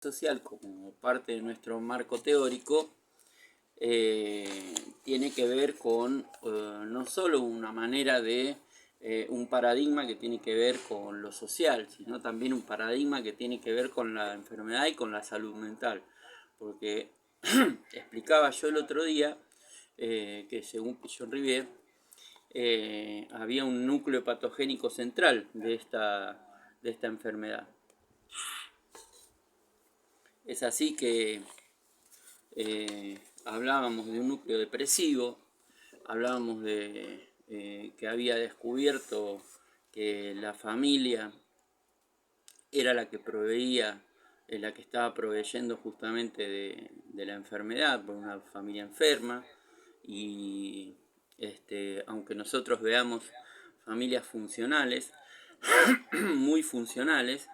social como parte de nuestro marco teórico tiene que ver con no solo una manera de un paradigma que tiene que ver con lo social, sino también un paradigma que tiene que ver con la enfermedad y con la salud mental. Porque explicaba yo el otro día que según Pichon-Rivière había un núcleo patogénico central de esta enfermedad. Es así que hablábamos de un núcleo depresivo, hablábamos de que había descubierto que la familia era la que proveía, la que estaba proveyendo justamente de la enfermedad, por una familia enferma, y aunque nosotros veamos familias funcionales, muy funcionales,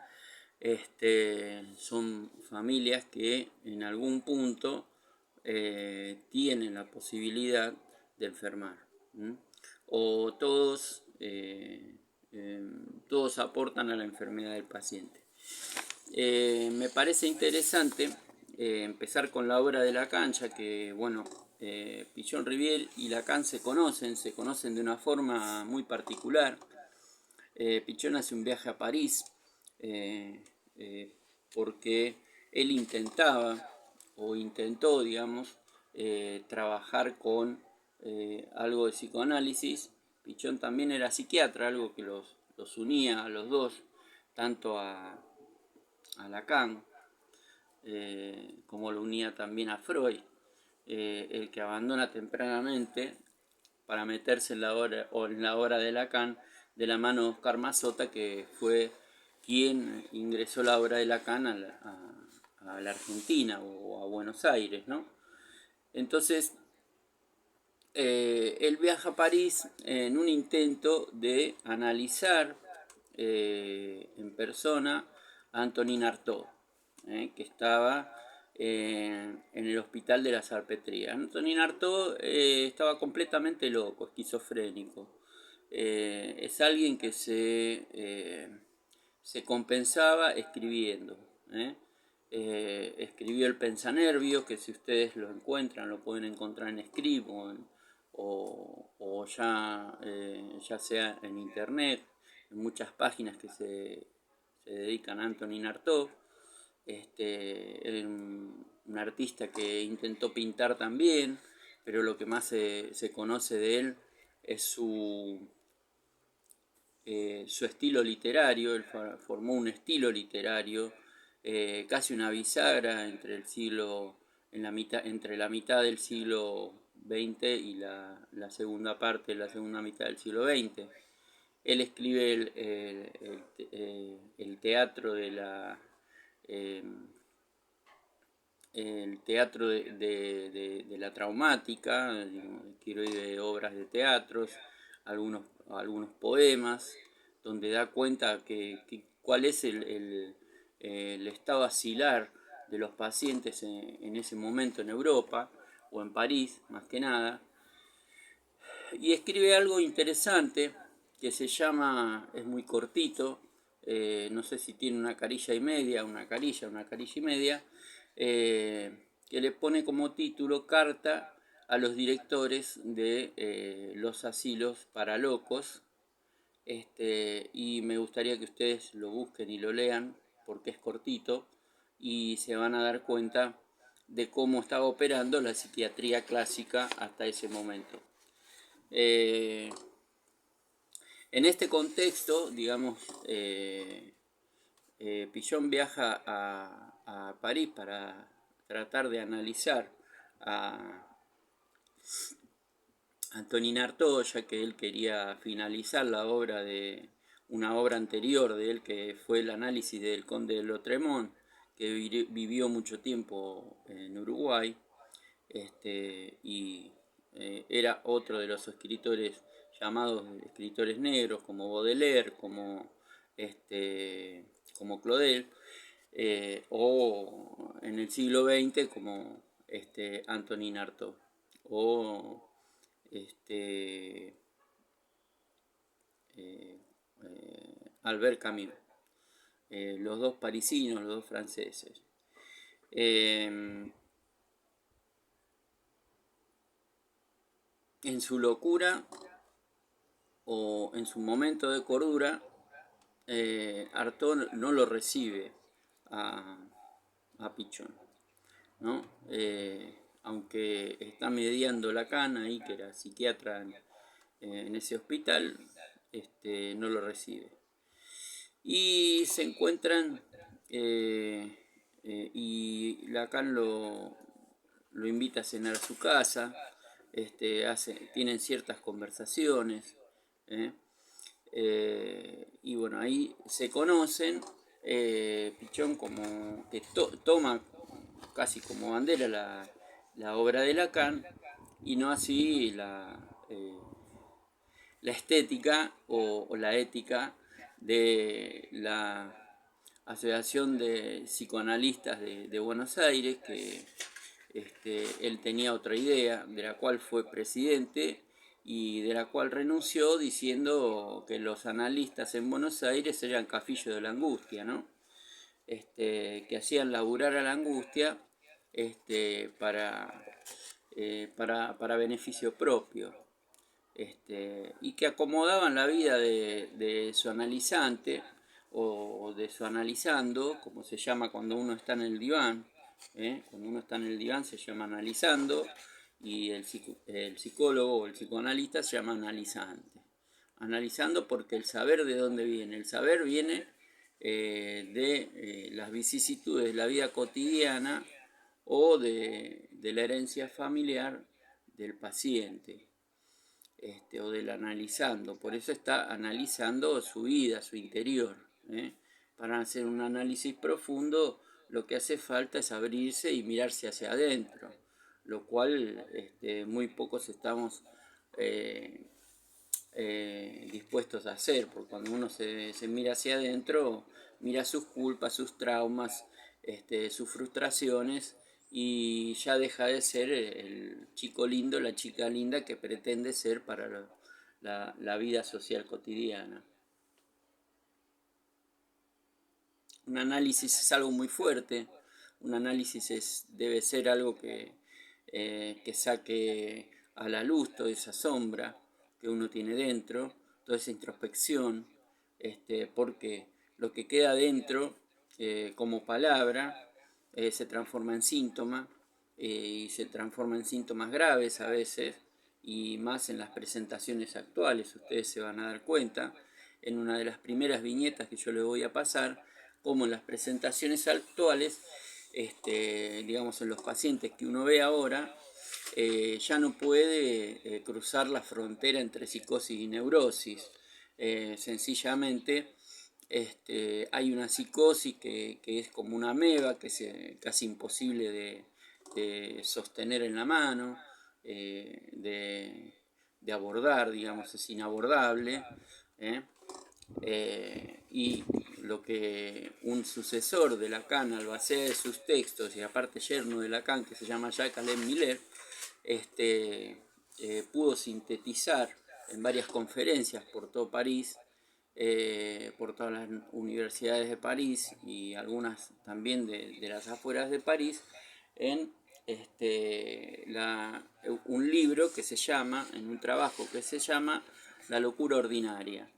son familias que en algún punto tienen la posibilidad de enfermar. O todos aportan a la enfermedad del paciente. Me parece interesante empezar con la obra de Lacan, ya que, bueno, Pichon-Rivière y Lacan se conocen de una forma muy particular. Pichon hace un viaje a París porque él intentó, digamos, trabajar con algo de psicoanálisis. Pichon también era psiquiatra, algo que los unía a los dos, tanto a Lacan como lo unía también a Freud, el que abandona tempranamente para meterse en la obra de Lacan de la mano de Oscar Mazota, que fue quien ingresó la obra de Lacan a la Argentina o a Buenos Aires, ¿no? Entonces, él viaja a París en un intento de analizar en persona a Antonin Artaud, que estaba en el hospital de la Salpêtrière. Antonin Artaud estaba completamente loco, esquizofrénico. Es alguien que se compensaba escribiendo. Escribió el Pensanervio, que si ustedes lo encuentran, lo pueden encontrar en Scribd o ya sea en internet, en muchas páginas que se dedican a Antonin Artaud. Era un artista que intentó pintar también, pero lo que más se conoce de él es su estilo literario. Él formó un estilo literario, casi una bisagra entre entre la mitad del siglo XX y la segunda parte, la segunda mitad del siglo XX. Él escribe el teatro de el teatro de la traumática, escribe obras de teatros, algunos poemas, donde da cuenta cuál es el estado asilar de los pacientes en ese momento en Europa, o en París, más que nada. Y escribe algo interesante que se llama, es muy cortito, no sé si tiene una carilla y media, una carilla y media, que le pone como título Carta a los directores de los asilos para locos. Y me gustaría que ustedes lo busquen y lo lean porque es cortito y se van a dar cuenta de cómo estaba operando la psiquiatría clásica hasta ese momento. En este contexto, digamos, Pichon viaja a París para tratar de analizar a Antonin Artaud, ya que él quería finalizar una obra anterior de él, que fue el análisis del Conde de Lautréamont, que vivió mucho tiempo en Uruguay, y era otro de los escritores llamados escritores negros, como Baudelaire, como Claudel, o en el siglo XX como Antonin Artaud, o Albert Camus, los dos parisinos, los dos franceses. En su locura o en su momento de cordura, Artaud no lo recibe a, a Pichón, ¿no? Aunque está mediando Lacan ahí, que era psiquiatra en ese hospital, no lo recibe. Y se encuentran, y Lacan lo invita a cenar a su casa, tienen ciertas conversaciones, ¿eh? Y bueno, ahí se conocen. Pichón como que toma casi como bandera la obra de Lacan y no así la estética o la ética de la Asociación de Psicoanalistas de Buenos Aires, que él tenía otra idea, de la cual fue presidente y de la cual renunció diciendo que los analistas en Buenos Aires eran cafillos de la angustia, ¿no? Que hacían laburar a la angustia para, para beneficio propio. Y que acomodaban la vida de su analizante o de su analizando, como se llama cuando uno está en el diván. Cuando uno está en el diván se llama analizando y el psicólogo o el psicoanalista se llama analizante. Analizando porque el saber de dónde viene. El saber viene de las vicisitudes de la vida cotidiana o de la herencia familiar del paciente. O del analizando, por eso está analizando su vida, su interior. Para hacer un análisis profundo lo que hace falta es abrirse y mirarse hacia adentro, lo cual muy pocos estamos dispuestos a hacer, porque cuando uno se mira hacia adentro, mira sus culpas, sus traumas, sus frustraciones, y ya deja de ser el chico lindo, la chica linda que pretende ser para la vida social cotidiana. Un análisis es algo muy fuerte, un análisis debe ser algo que saque a la luz toda esa sombra que uno tiene dentro, toda esa introspección, porque lo que queda dentro como palabra se transforma en síntoma y se transforma en síntomas graves a veces, y más en las presentaciones actuales. Ustedes se van a dar cuenta en una de las primeras viñetas que yo les voy a pasar, como en las presentaciones actuales, digamos en los pacientes que uno ve ahora, ya no puede cruzar la frontera entre psicosis y neurosis. Sencillamente hay una psicosis que es como una ameba, que es casi imposible de sostener en la mano, de abordar, digamos, es inabordable. Y lo que un sucesor de Lacan, albacea de sus textos y aparte yerno de Lacan, que se llama Jacques Alain Miller, pudo sintetizar en varias conferencias por todo París, por todas las universidades de París y algunas también de las afueras de París, en un libro que se llama, en un trabajo que se llama La locura ordinaria,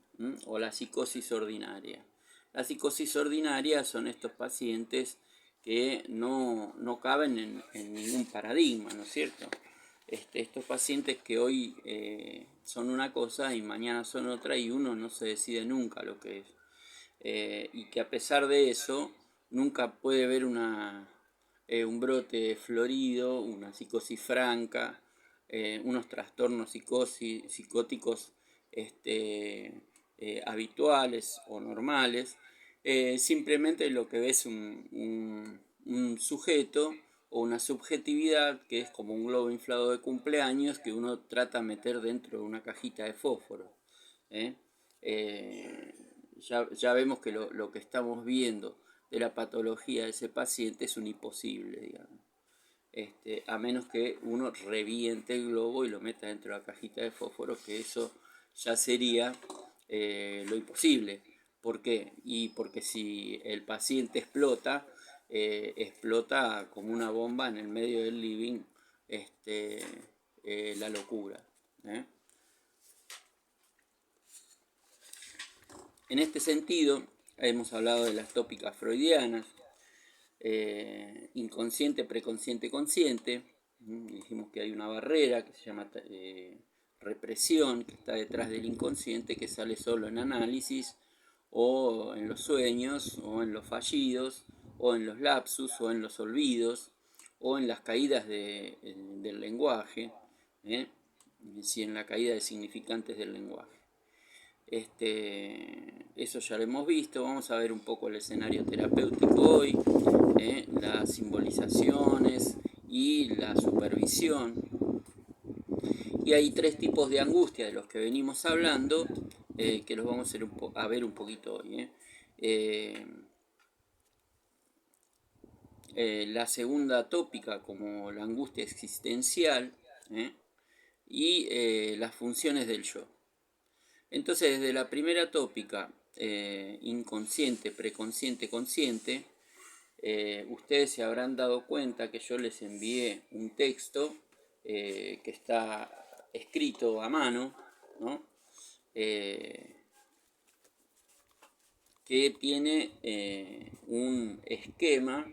o la psicosis ordinaria. La psicosis ordinaria son estos pacientes que no caben en ningún paradigma, ¿no es cierto? Estos pacientes que hoy son una cosa y mañana son otra y uno no se decide nunca lo que es. Y que a pesar de eso nunca puede ver un brote florido, una psicosis franca, unos trastornos psicóticos habituales o normales. Simplemente lo que ve es un sujeto o una subjetividad que es como un globo inflado de cumpleaños que uno trata de meter dentro de una cajita de fósforo. Ya vemos que lo que estamos viendo de la patología de ese paciente es un imposible, digamos. A menos que uno reviente el globo y lo meta dentro de la cajita de fósforo, que eso ya sería lo imposible. ¿Por qué? Y porque si el paciente explota, explota como una bomba en el medio del living la locura. En este sentido, hemos hablado de las tópicas freudianas, inconsciente, preconsciente, consciente. Dijimos que hay una barrera que se llama represión, que está detrás del inconsciente, que sale solo en análisis, o en los sueños, o en los fallidos, o en los lapsus, o en los olvidos, o en las caídas del lenguaje, si en la caída de significantes del lenguaje. Eso ya lo hemos visto. Vamos a ver un poco el escenario terapéutico hoy, las simbolizaciones y la supervisión. Y hay 3 tipos de angustia de los que venimos hablando, que los vamos a ver un poquito hoy. La segunda tópica como la angustia existencial, y las funciones del yo. Entonces, desde la primera tópica, inconsciente, preconsciente, consciente, ustedes se habrán dado cuenta que yo les envié un texto que está escrito a mano, ¿no? Que tiene un esquema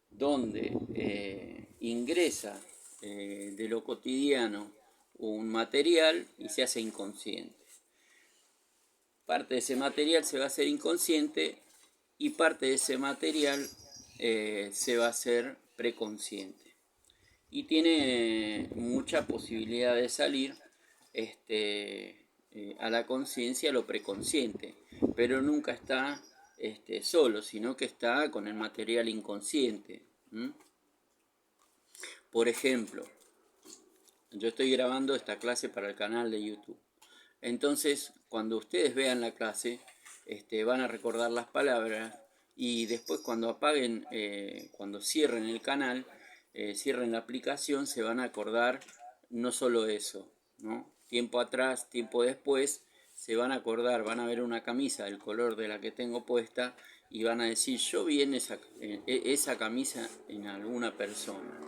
donde ingresa de lo cotidiano un material y se hace inconsciente. Parte de ese material se va a hacer inconsciente y parte de ese material se va a hacer preconsciente. Y tiene mucha posibilidad de salir a la conciencia, lo preconsciente, pero nunca está solo, sino que está con el material inconsciente. Por ejemplo, yo estoy grabando esta clase para el canal de YouTube. Entonces, cuando ustedes vean la clase, van a recordar las palabras y después cuando apaguen, cuando cierren el canal, cierren la aplicación, se van a acordar no solo eso, ¿no? Tiempo atrás, tiempo después, se van a acordar, van a ver una camisa del color de la que tengo puesta y van a decir, yo vi en esa camisa en alguna persona,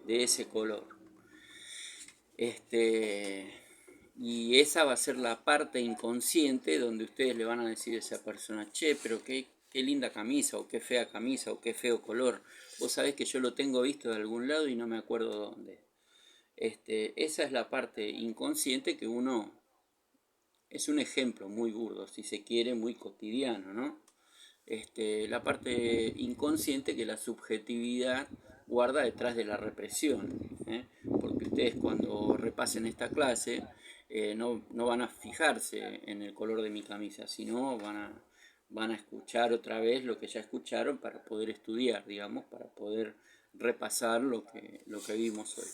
de ese color. Y esa va a ser la parte inconsciente donde ustedes le van a decir a esa persona, che, pero qué linda camisa, o qué fea camisa, o qué feo color. Vos sabés que yo lo tengo visto de algún lado y no me acuerdo dónde. Esa es la parte inconsciente que uno... Es un ejemplo muy burdo, si se quiere, muy cotidiano, ¿no? La parte inconsciente que la subjetividad guarda detrás de la represión, porque ustedes cuando repasen esta clase no van a fijarse en el color de mi camisa, sino van a escuchar otra vez lo que ya escucharon para poder estudiar, digamos, para poder repasar lo que vimos hoy.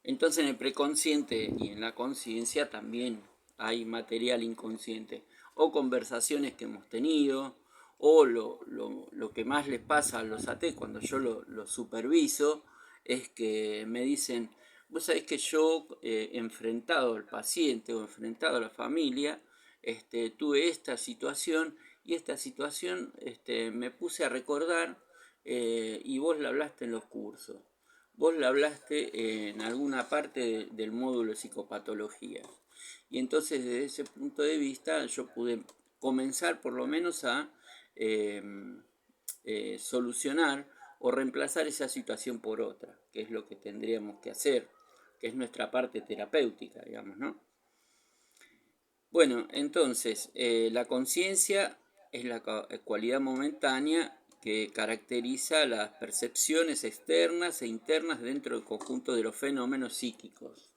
Entonces en el preconsciente y en la conciencia también hay material inconsciente, o conversaciones que hemos tenido, o lo que más les pasa a los AT cuando yo lo superviso, es que me dicen, vos sabés que yo enfrentado al paciente o enfrentado a la familia, tuve esta situación y esta situación me puse a recordar y vos la hablaste en los cursos. Vos la hablaste en alguna parte del módulo de psicopatología. Y entonces desde ese punto de vista yo pude comenzar por lo menos a solucionar o reemplazar esa situación por otra, que es lo que tendríamos que hacer, que es nuestra parte terapéutica, digamos, ¿no? Bueno, entonces, la conciencia es la cualidad momentánea que caracteriza las percepciones externas e internas dentro del conjunto de los fenómenos psíquicos.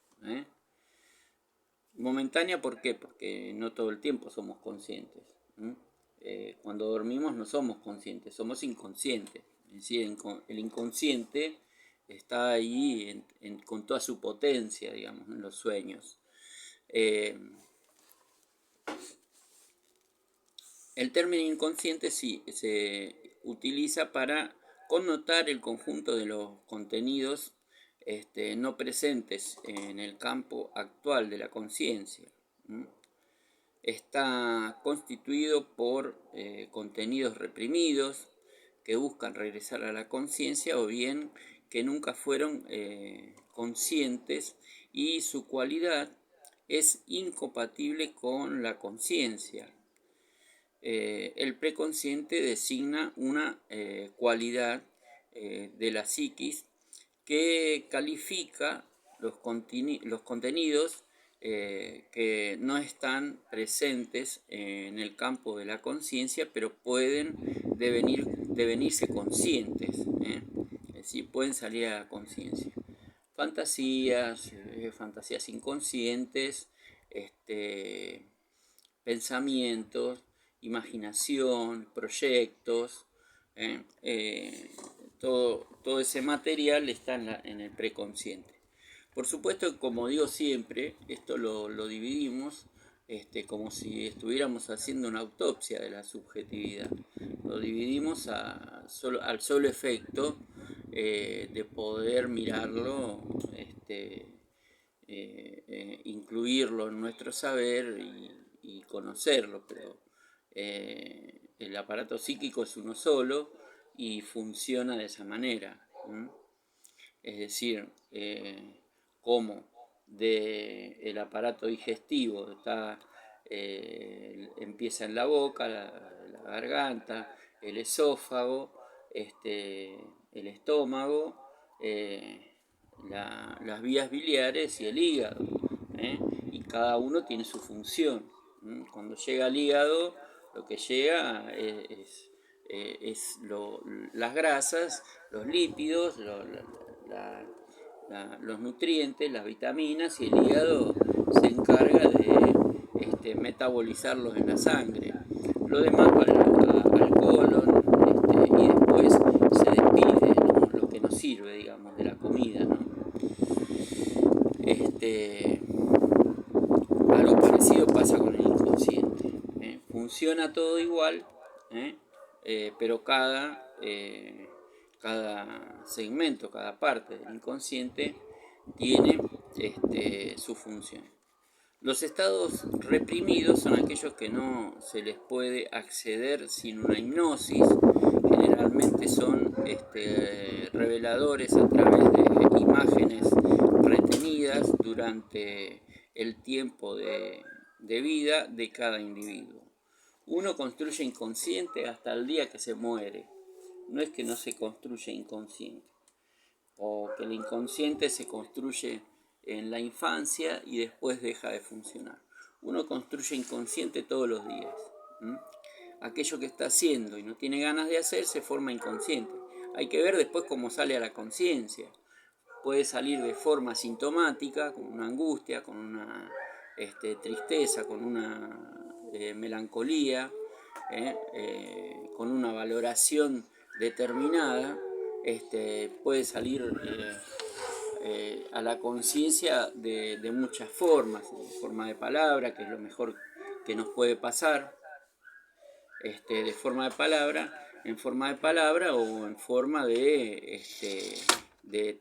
Momentánea, ¿por qué? Porque no todo el tiempo somos conscientes. Cuando dormimos no somos conscientes, somos inconscientes. Es decir, el inconsciente está ahí con toda su potencia, digamos, en los sueños. El término inconsciente sí se utiliza para connotar el conjunto de los contenidos no presentes en el campo actual de la conciencia. Está constituido por contenidos reprimidos, que buscan regresar a la conciencia o bien que nunca fueron conscientes y su cualidad es incompatible con la conciencia. El preconsciente designa una cualidad de la psiquis que califica los contenidos que no están presentes en el campo de la conciencia, pero pueden devenirse conscientes, es decir, pueden salir a la conciencia. Fantasías, fantasías inconscientes, pensamientos, imaginación, proyectos, todo ese material está en el preconsciente. Por supuesto, como digo siempre, esto lo dividimos como si estuviéramos haciendo una autopsia de la subjetividad. Lo dividimos al solo efecto de poder mirarlo, incluirlo en nuestro saber y conocerlo, pero el aparato psíquico es uno solo y funciona de esa manera. Es decir, como el aparato digestivo empieza en la boca, la garganta, el esófago, el estómago, las vías biliares y el hígado, y cada uno tiene su función. Cuando llega al hígado, lo que llega es las grasas, los lípidos, los nutrientes, las vitaminas, y el hígado se encarga de metabolizarlos en la sangre. Lo demás va al colon, y después se despide, ¿no? Lo que nos sirve, digamos, de la comida, ¿no? Algo parecido pasa con el inconsciente. Funciona todo igual, pero cada segmento, cada parte del inconsciente tiene su función. Los estados reprimidos son aquellos que no se les puede acceder sin una hipnosis. Generalmente son reveladores a través de imágenes retenidas durante el tiempo de vida de cada individuo. Uno construye inconsciente hasta el día que se muere. No es que no se construye inconsciente, o que el inconsciente se construye en la infancia y después deja de funcionar. Uno construye inconsciente todos los días. Aquello que está haciendo y no tiene ganas de hacer se forma inconsciente. Hay que ver después cómo sale a la conciencia. Puede salir de forma sintomática, con una angustia, con una tristeza, con una melancolía, con una valoración determinada. Puede salir a la conciencia de muchas formas, en forma de palabra, que es lo mejor que nos puede pasar, de forma de palabra, en forma de palabra o en forma de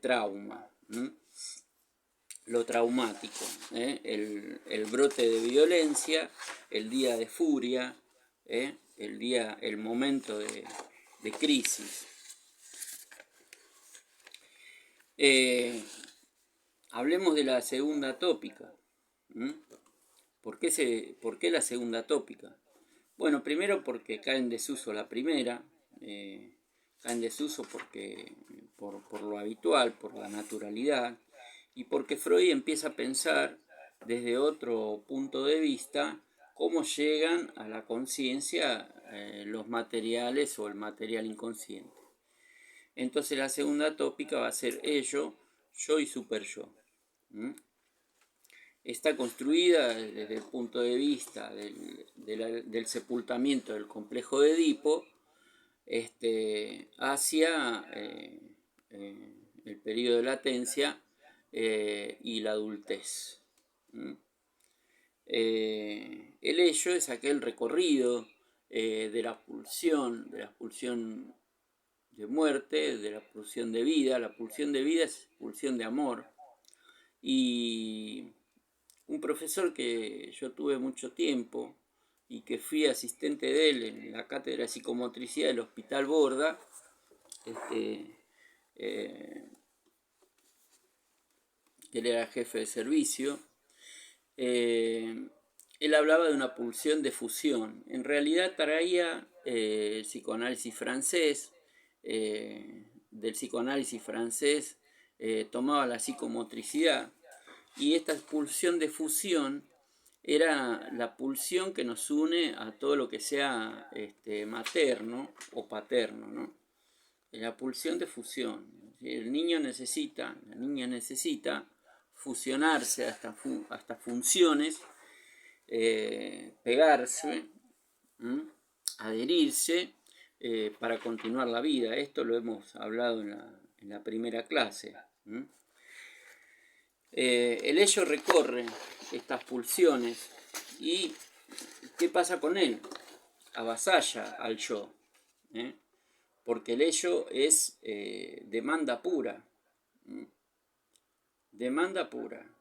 trauma. Lo traumático, el brote de violencia, el día de furia, el momento de crisis. Hablemos de la segunda tópica. ¿Por qué la segunda tópica? Bueno, primero porque cae en desuso la primera, cae en desuso por lo habitual, por la naturalidad, y porque Freud empieza a pensar desde otro punto de vista cómo llegan a la conciencia los materiales o el material inconsciente. Entonces la segunda tópica va a ser ello, yo y superyo. Está construida desde el punto de vista del sepultamiento del complejo de Edipo hacia el periodo de latencia y la adultez. El ello es aquel recorrido de la pulsión de muerte, de la pulsión de vida. La pulsión de vida es pulsión de amor. Y un profesor que yo tuve mucho tiempo, y que fui asistente de él en la cátedra de psicomotricidad del Hospital Borda, que él era jefe de servicio, él hablaba de una pulsión de fusión. En realidad traía el psicoanálisis francés, del psicoanálisis francés tomaba la psicomotricidad, y esta pulsión de fusión era la pulsión que nos une a todo lo que sea materno o paterno, ¿no? La pulsión de fusión. El niño necesita, la niña necesita fusionarse a estas funciones, pegarse, adherirse para continuar la vida. Esto lo hemos hablado en la primera clase. El ello recorre estas pulsiones y ¿qué pasa con él? Avasalla al yo, porque el ello es demanda pura, demanda pura.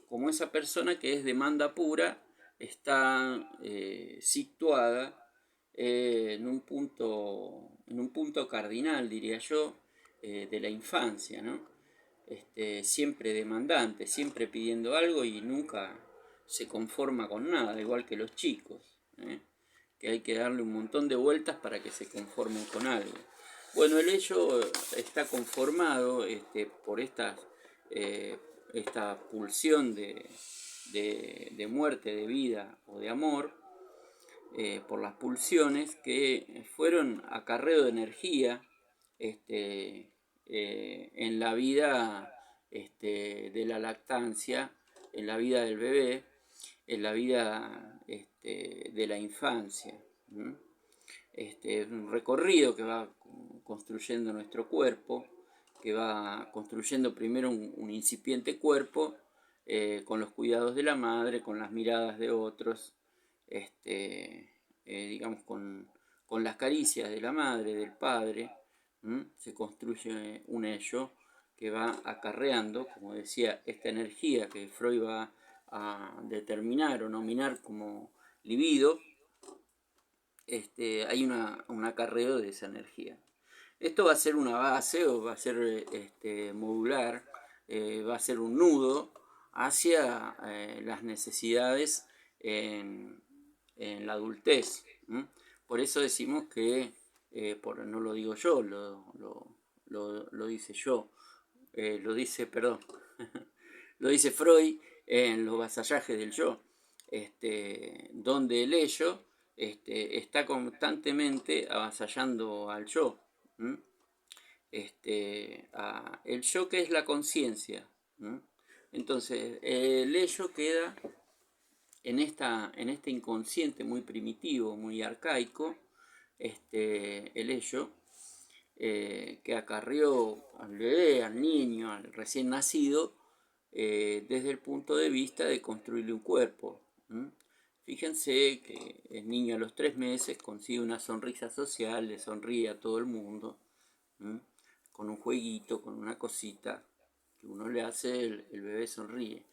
Como esa persona que es demanda pura está situada en un punto cardinal, diría yo, de la infancia, ¿no? Siempre demandante, siempre pidiendo algo y nunca se conforma con nada, igual que los chicos, que hay que darle un montón de vueltas para que se conformen con algo. Bueno, el ello está conformado por esta pulsión de muerte, de vida o de amor, por las pulsiones que fueron acarreo de energía en la vida de la lactancia, en la vida del bebé, en la vida de la infancia. Es un recorrido que va construyendo nuestro cuerpo, que va construyendo primero un incipiente cuerpo con los cuidados de la madre, con las miradas de otros, digamos con las caricias de la madre, del padre. Se construye un ello que va acarreando, como decía, esta energía que Freud va a determinar o nominar como libido. Hay un acarreo de esa energía. Esto va a ser una base o va a ser modular, va a ser un nudo hacia las necesidades en la adultez. Por eso decimos que, no lo digo yo, lo dice yo, lo dice Freud en los vasallajes del yo, donde el ello está constantemente avasallando al yo. El yo, que es la conciencia. Entonces el ello queda en este inconsciente muy primitivo, muy arcaico, el ello que acarrió al bebé, al niño, al recién nacido, desde el punto de vista de construirle un cuerpo. Fíjense que el niño a los 3 meses consigue una sonrisa social, le sonríe a todo el mundo, con un jueguito, con una cosita que uno le hace, el bebé sonríe.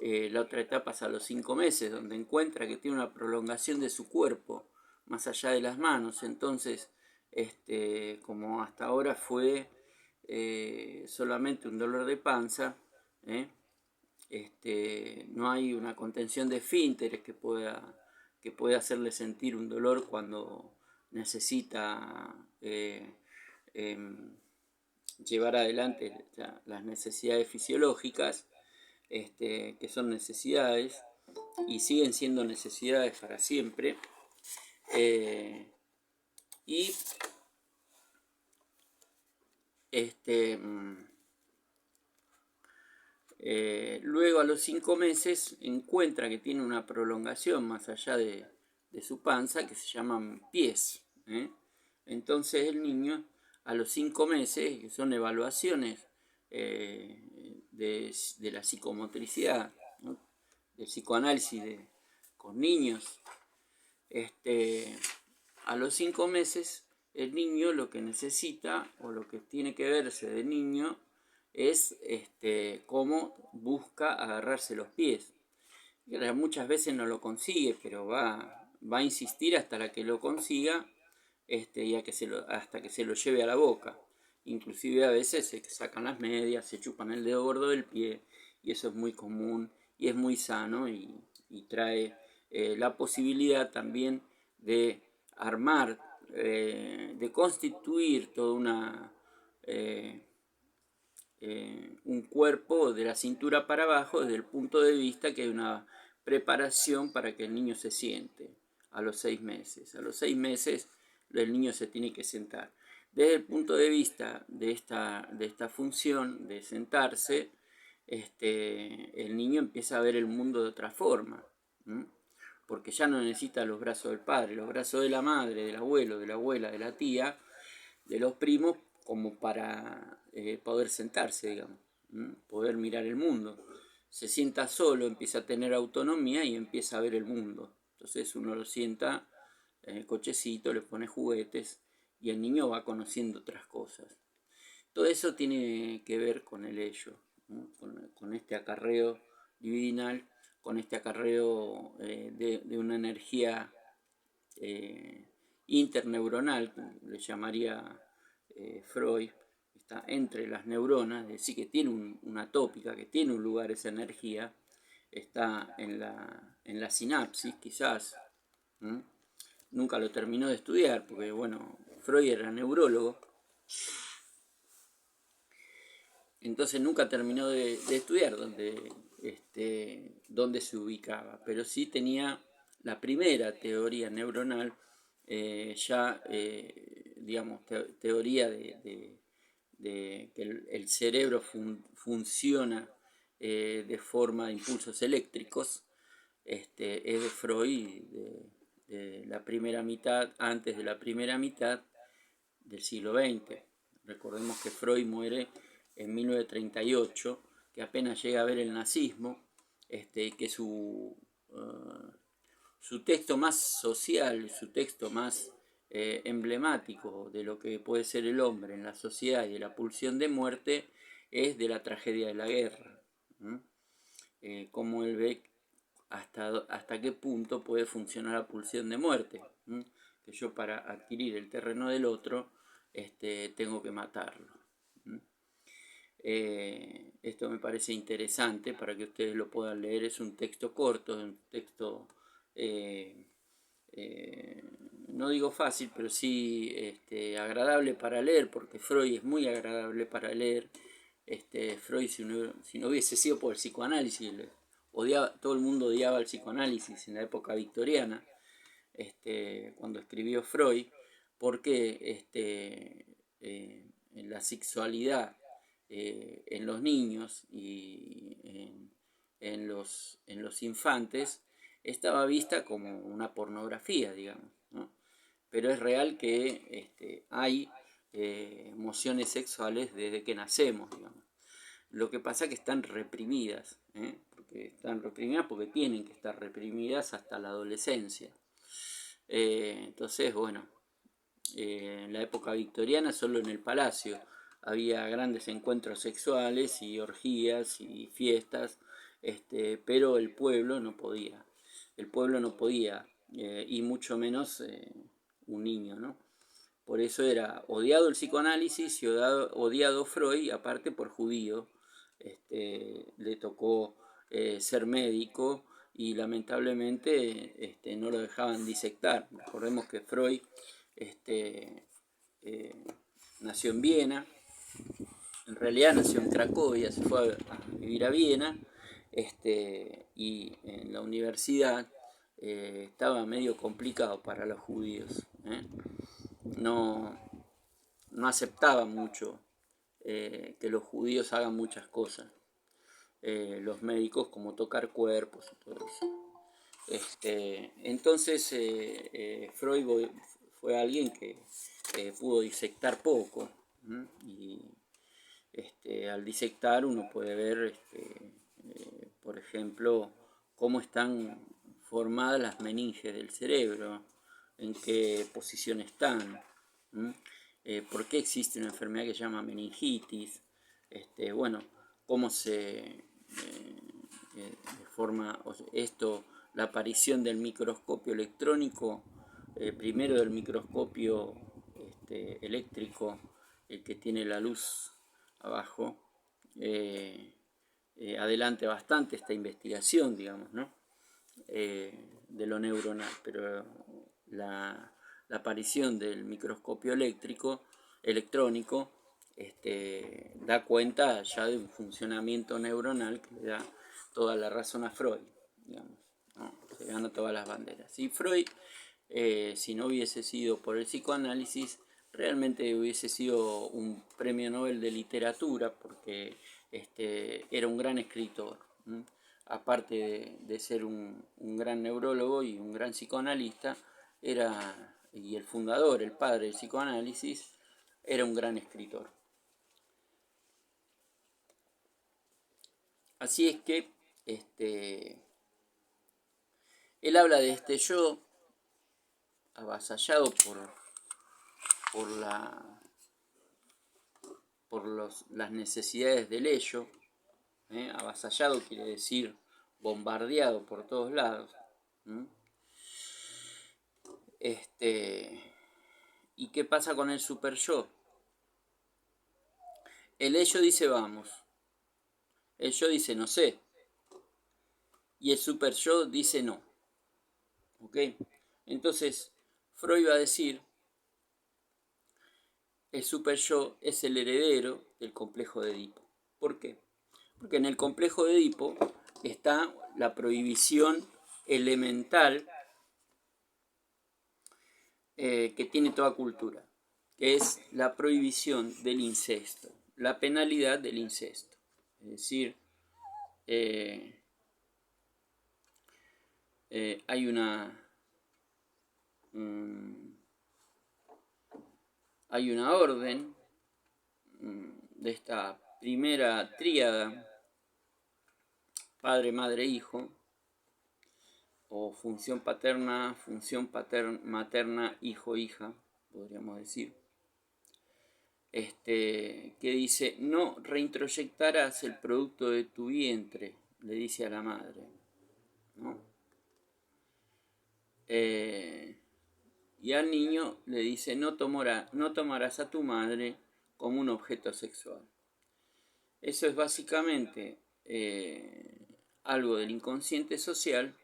La otra etapa es a los 5 meses, donde encuentra que tiene una prolongación de su cuerpo más allá de las manos. Entonces, como hasta ahora fue solamente un dolor de panza, no hay una contención de esfínteres que pueda hacerle sentir un dolor cuando necesita llevar adelante las necesidades fisiológicas, que son necesidades y siguen siendo necesidades para siempre. Y luego a los 5 meses encuentra que tiene una prolongación más allá de su panza, que se llaman pies. Entonces el niño a los 5 meses, que son evaluaciones de la psicomotricidad, ¿no?, del psicoanálisis con niños, a los 5 meses el niño lo que necesita o lo que tiene que verse de niño es cómo busca agarrarse los pies. Muchas veces no lo consigue, pero va a insistir hasta la que lo consiga, y hasta que se lo lleve a la boca. Inclusive a veces se sacan las medias, se chupan el dedo gordo del pie, y eso es muy común y es muy sano, y trae la posibilidad también de armar, de constituir toda un cuerpo de la cintura para abajo desde el punto de vista que hay una preparación para que el niño se siente a los 6 meses. A los 6 meses el niño se tiene que sentar. Desde el punto de vista de esta función de sentarse, el niño empieza a ver el mundo de otra forma, porque ya no necesita los brazos del padre, los brazos de la madre, del abuelo, de la abuela, de la tía, de los primos, como para poder sentarse, digamos, poder mirar el mundo. Se sienta solo, empieza a tener autonomía y empieza a ver el mundo. Entonces uno lo sienta en el cochecito, le pone juguetes y el niño va conociendo otras cosas. Todo eso tiene que ver con el ello, ¿no? Con este acarreo divinal, con este acarreo de una energía interneuronal, le llamaría Freud, está entre las neuronas, es decir, que tiene una tópica, que tiene un lugar esa energía, está en la sinapsis, quizás. Nunca lo terminó de estudiar, porque bueno, Freud era neurólogo, entonces nunca terminó de estudiar dónde se ubicaba, pero sí tenía la primera teoría neuronal, digamos, teoría de que el cerebro funciona de forma de impulsos eléctricos, es de Freud, de la primera mitad, antes de la primera mitad del siglo XX. Recordemos que Freud muere en 1938, que apenas llega a ver el nazismo, que su texto más social, su texto más emblemático de lo que puede ser el hombre en la sociedad y de la pulsión de muerte, es de la tragedia de la guerra. Cómo él ve hasta qué punto puede funcionar la pulsión de muerte. Que yo, para adquirir el terreno del otro, tengo que matarlo. Esto me parece interesante para que ustedes lo puedan leer. Es un texto corto, un texto, no digo fácil, pero sí agradable para leer, porque Freud es muy agradable para leer. Freud, si no hubiese sido por el psicoanálisis, todo el mundo odiaba el psicoanálisis en la época victoriana, cuando escribió Freud, porque en la sexualidad en los niños y en los infantes estaba vista como una pornografía, digamos, ¿no? Pero es real que hay emociones sexuales desde que nacemos, digamos. Lo que pasa es que están reprimidas, porque tienen que estar reprimidas hasta la adolescencia. Entonces, bueno, en la época victoriana solo en el palacio había grandes encuentros sexuales y orgías y fiestas, pero el pueblo no podía. Y mucho menos un niño, ¿no? Por eso era odiado el psicoanálisis y odiado Freud, aparte por judío. Le tocó ser médico y lamentablemente no lo dejaban disectar. Recordemos que Freud nació en Viena, en realidad nació en Cracovia, se fue a vivir a Viena, y en la universidad estaba medio complicado para los judíos. No, no aceptaba mucho que los judíos hagan muchas cosas. Los médicos, como tocar cuerpos y todo eso. Entonces Freud fue alguien que pudo disectar poco, y al disectar uno puede ver, por ejemplo, cómo están formadas las meninges del cerebro, en qué posición están, por qué existe una enfermedad que se llama meningitis, bueno, cómo de forma, la aparición del microscopio electrónico, primero del microscopio eléctrico, el que tiene la luz abajo, adelante bastante esta investigación, digamos, ¿no? De lo neuronal, pero la aparición del microscopio electrónico, da cuenta ya de un funcionamiento neuronal que le da toda la razón a Freud, digamos, ¿no? Se gana todas las banderas. Y Freud, si no hubiese sido por el psicoanálisis, realmente hubiese sido un premio Nobel de literatura, porque era un gran escritor. Aparte de ser un gran neurólogo y un gran psicoanalista, y el fundador, el padre del psicoanálisis, era un gran escritor. Así es que él habla de este yo avasallado por las necesidades del ello. Avasallado quiere decir bombardeado por todos lados. ¿Y qué pasa con el super yo? El ello dice vamos, el yo dice no sé, y el super yo dice no. ¿Ok? Entonces, Freud va a decir, el super yo es el heredero del complejo de Edipo. ¿Por qué? Porque en el complejo de Edipo está la prohibición elemental que tiene toda cultura, que es la prohibición del incesto, la penalidad del incesto. Es decir, hay una orden de esta primera tríada, padre, madre, hijo, o función paterna, materna, hijo, hija, podríamos decir, que dice, no reintroyectarás el producto de tu vientre, le dice a la madre, ¿no? Y al niño le dice, no tomarás a tu madre como un objeto sexual. Eso es básicamente algo del inconsciente social,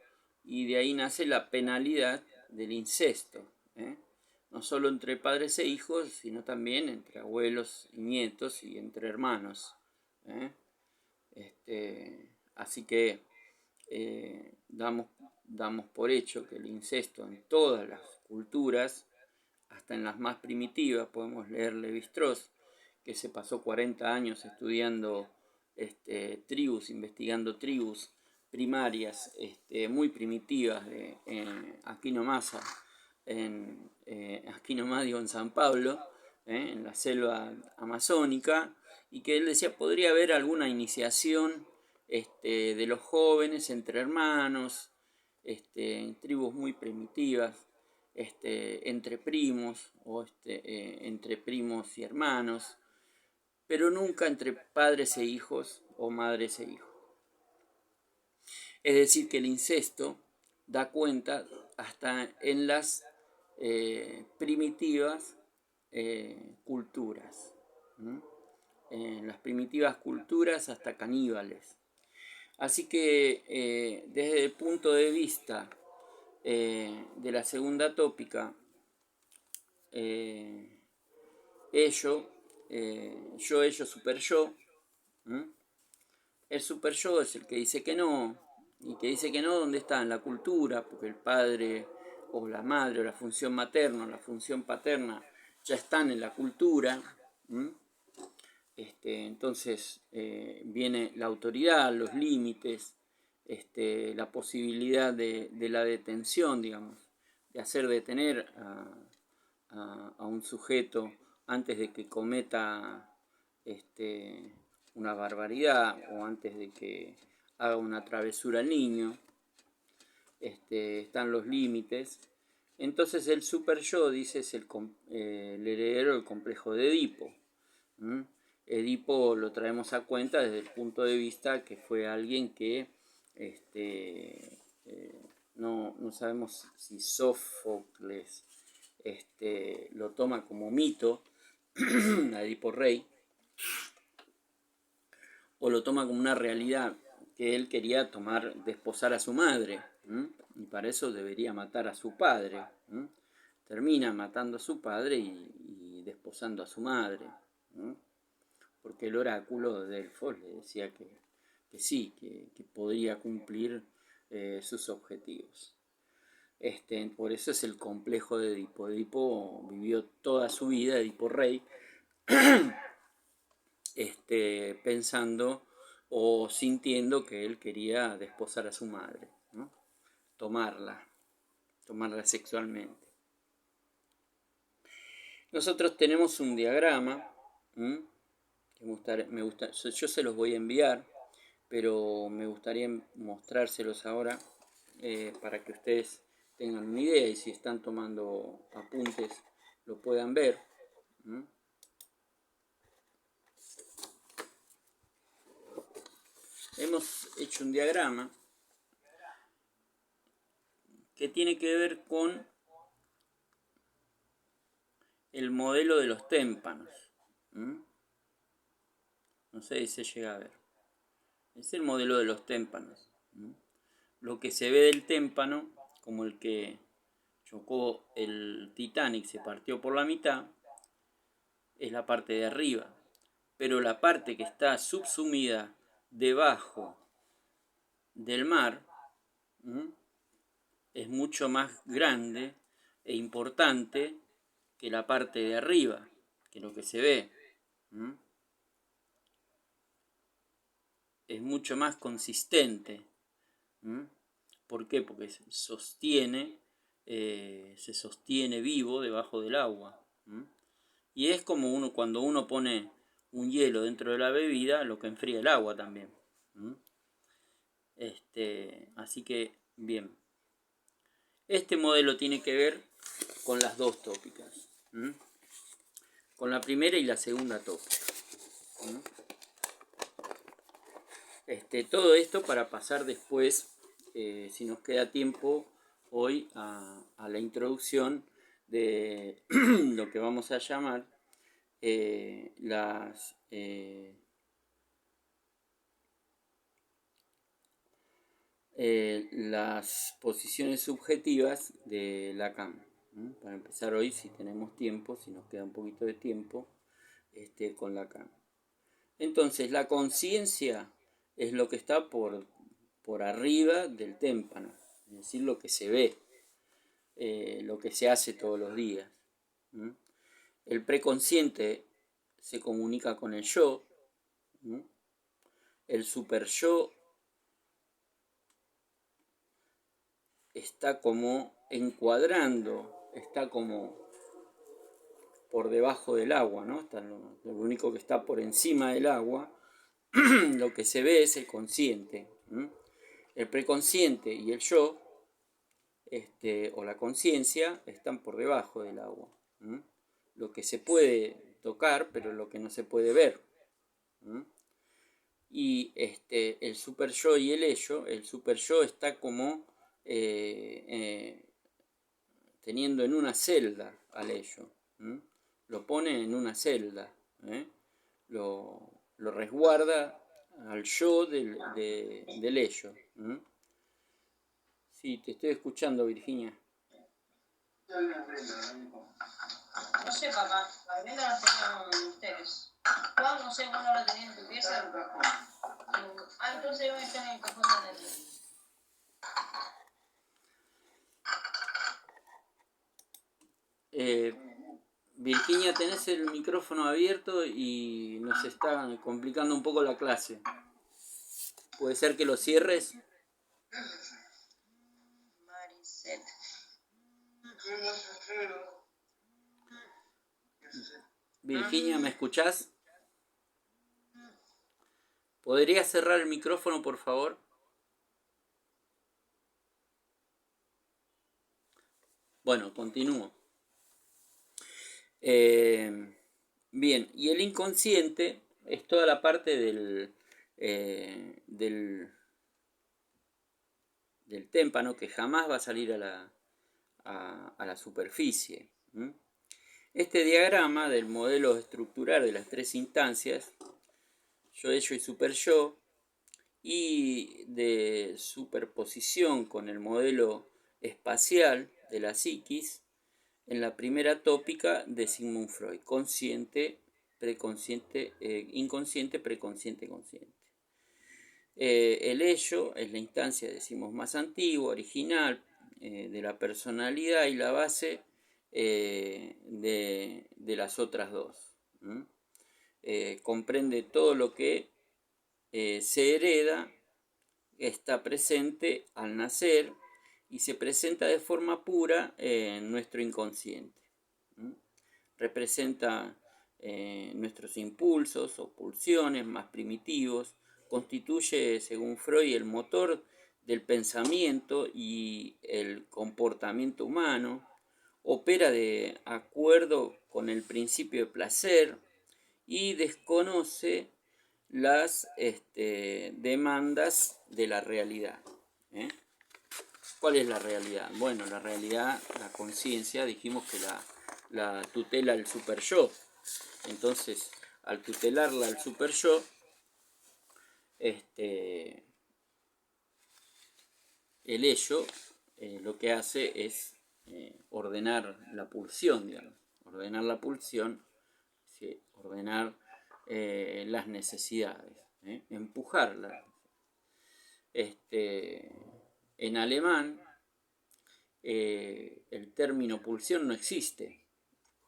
y de ahí nace la penalidad del incesto, no solo entre padres e hijos, sino también entre abuelos y nietos y entre hermanos. Así que damos por hecho que el incesto en todas las culturas, hasta en las más primitivas, podemos leer Lévi-Strauss, que se pasó 40 años estudiando investigando tribus primarias muy primitivas aquí nomás en San Pablo, en la selva amazónica, y que él decía podría haber alguna iniciación de los jóvenes entre hermanos, en tribus muy primitivas, entre primos o entre primos y hermanos, pero nunca entre padres e hijos o madres e hijos. Es decir, que el incesto da cuenta hasta en las primitivas culturas, en las primitivas culturas hasta caníbales. Así que desde el punto de vista de la segunda tópica, ello, super yo, el super yo es el que dice que no, y que dice que no, ¿dónde está? En la cultura, porque el padre o la madre o la función materna o la función paterna ya están en la cultura. Entonces viene la autoridad, los límites, la posibilidad de la detención, digamos, de hacer detener a un sujeto antes de que cometa una barbaridad o antes de que haga una travesura al niño. Están los límites. Entonces el super yo, dice, es el heredero del complejo de Edipo. Edipo lo traemos a cuenta desde el punto de vista que fue alguien que no sabemos si Sófocles lo toma como mito a Edipo Rey, o lo toma como una realidad que él quería desposar a su madre, y para eso debería matar a su padre. Termina matando a su padre y desposando a su madre, porque el oráculo de Delfos le decía que sí, que podría cumplir sus objetivos. Por eso es el complejo de Edipo. Edipo vivió toda su vida, Edipo Rey, pensando o sintiendo que él quería desposar a su madre, ¿no? tomarla sexualmente. Nosotros tenemos un diagrama que yo se los voy a enviar, pero me gustaría mostrárselos ahora para que ustedes tengan una idea y si están tomando apuntes lo puedan ver. Hemos hecho un diagrama que tiene que ver con el modelo de los témpanos. No sé si se llega a ver. Es el modelo de los témpanos. Lo que se ve del témpano, como el que chocó el Titanic, se partió por la mitad, es la parte de arriba. Pero la parte que está subsumida debajo del mar es mucho más grande e importante que la parte de arriba, que lo que se ve. Es mucho más consistente. ¿Por qué? Porque se sostiene vivo debajo del agua. Y es como cuando uno pone un hielo dentro de la bebida, lo que enfría el agua también. Así que, bien. Este modelo tiene que ver con las dos tópicas. Con la primera y la segunda tópica. Todo esto para pasar después, si nos queda tiempo hoy, a la introducción de lo que vamos a llamar las posiciones subjetivas de Lacan. Para empezar hoy, si tenemos tiempo, si nos queda un poquito de tiempo, con Lacan. Entonces, la conciencia es lo que está por arriba del témpano, es decir, lo que se ve, lo que se hace todos los días. El preconsciente se comunica con el yo, el super yo está como encuadrando, está como por debajo del agua, ¿no? Lo único que está por encima del agua, lo que se ve es el consciente. El preconsciente y el yo, o la conciencia, están por debajo del agua. Lo que se puede tocar, pero lo que no se puede ver. Y el super yo y el ello, el super yo está como teniendo en una celda al ello. Lo pone en una celda. Lo resguarda al yo del ello. Sí, te estoy escuchando, Virginia. No sé, papá, la vivienda la tenían ustedes. Juan, no sé, vos no la tenías en tu pieza. Entonces yo estaba en el cajón de Natalia. Virginia, tenés el micrófono abierto y nos está complicando un poco la clase. ¿Puede ser que lo cierres? Maricet. Virginia, ¿me escuchás? ¿Podrías cerrar el micrófono, por favor? Bueno, continúo. Bien, y el inconsciente es toda la parte del del témpano que jamás va a salir a la superficie. Este diagrama del modelo estructural de las tres instancias, yo, ello y superyo, y de superposición con el modelo espacial de la psiquis en la primera tópica de Sigmund Freud, consciente, preconsciente, inconsciente, preconsciente, consciente. El ello es la instancia, decimos, más antigua, original, de la personalidad y la base de las otras dos. Comprende todo lo que se hereda, está presente al nacer y se presenta de forma pura en nuestro inconsciente. Representa nuestros impulsos o pulsiones más primitivos, constituye, según Freud, el motor del pensamiento y el comportamiento humano, opera de acuerdo con el principio de placer y desconoce las demandas de la realidad. ¿Cuál es la realidad? Bueno, la realidad, la conciencia, dijimos que la tutela el superyo. Entonces, al tutelarla al superyo, el ello lo que hace es ordenar la pulsión, digamos. Ordenar la pulsión, sí, ordenar las necesidades, empujarla. En alemán, el término pulsión no existe.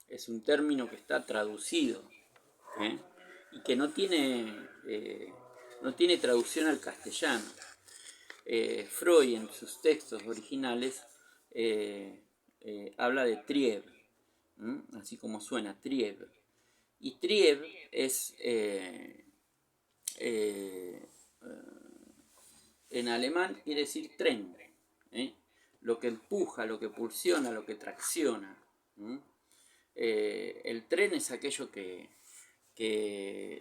Es un término que está traducido y que no tiene traducción al castellano. Freud en sus textos originales habla de Trieb, así como suena, Trieb. Y Trieb es en alemán quiere decir tren, lo que empuja, lo que pulsiona, lo que tracciona. El tren es aquello que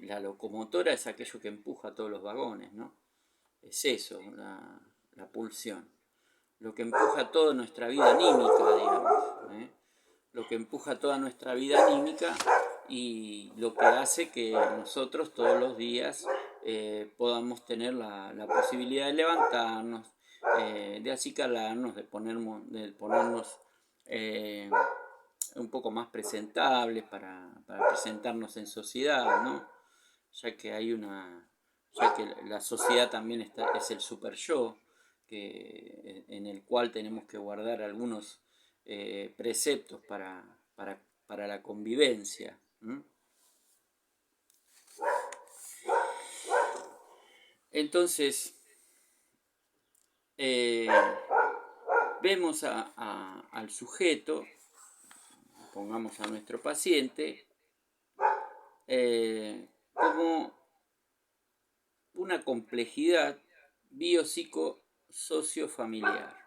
la locomotora es aquello que empuja todos los vagones, ¿no? Es eso, la pulsión. Lo que empuja toda nuestra vida anímica, digamos, lo que empuja toda nuestra vida anímica y lo que hace que nosotros todos los días podamos tener la posibilidad de levantarnos, de acicalarnos, de ponernos un poco más presentables para presentarnos en sociedad, ¿no? Ya que la sociedad también es el super yo, en el cual tenemos que guardar algunos preceptos para la convivencia. Entonces, vemos al sujeto, pongamos a nuestro paciente, como una complejidad biopsicosociofamiliar.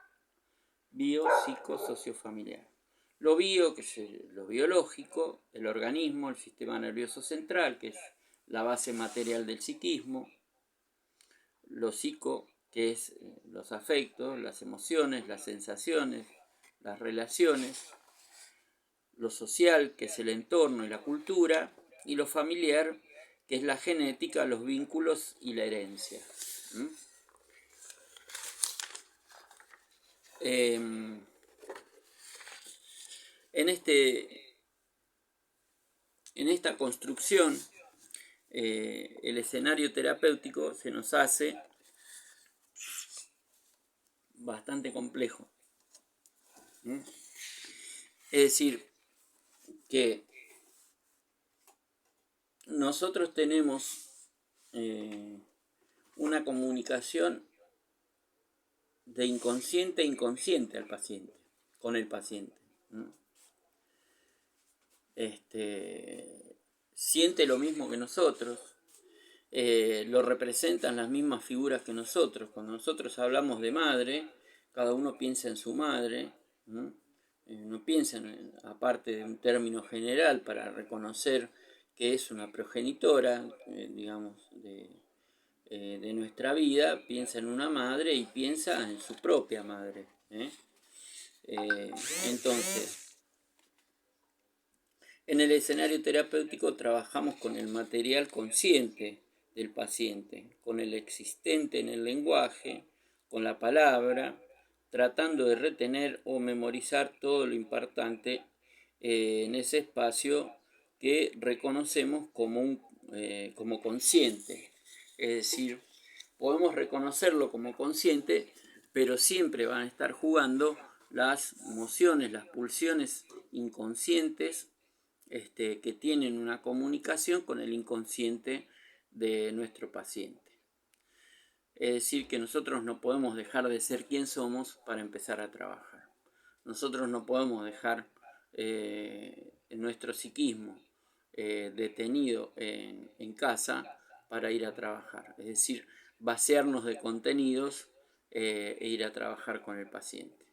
Lo bio, que es lo biológico, el organismo, el sistema nervioso central, que es la base material del psiquismo. Lo psico, que es los afectos, las emociones, las sensaciones, las relaciones. Lo social, que es el entorno y la cultura. Y lo familiar, que es la genética, los vínculos y la herencia. En esta construcción, el escenario terapéutico se nos hace bastante complejo. Es decir, que nosotros tenemos una comunicación de inconsciente a inconsciente con el paciente. Siente lo mismo que nosotros, lo representan las mismas figuras que nosotros. Cuando nosotros hablamos de madre, cada uno piensa en su madre, no piensa aparte de un término general para reconocer que es una progenitora, digamos, de nuestra vida, piensa en una madre y piensa en su propia madre. Entonces, en el escenario terapéutico trabajamos con el material consciente del paciente, con el existente en el lenguaje, con la palabra, tratando de retener o memorizar todo lo importante en ese espacio que reconocemos como consciente. Es decir, podemos reconocerlo como consciente, pero siempre van a estar jugando las emociones, las pulsiones inconscientes que tienen una comunicación con el inconsciente de nuestro paciente. Es decir, que nosotros no podemos dejar de ser quien somos para empezar a trabajar. Nosotros no podemos dejar nuestro psiquismo detenido en casa para ir a trabajar. Es decir, vaciarnos de contenidos e ir a trabajar con el paciente.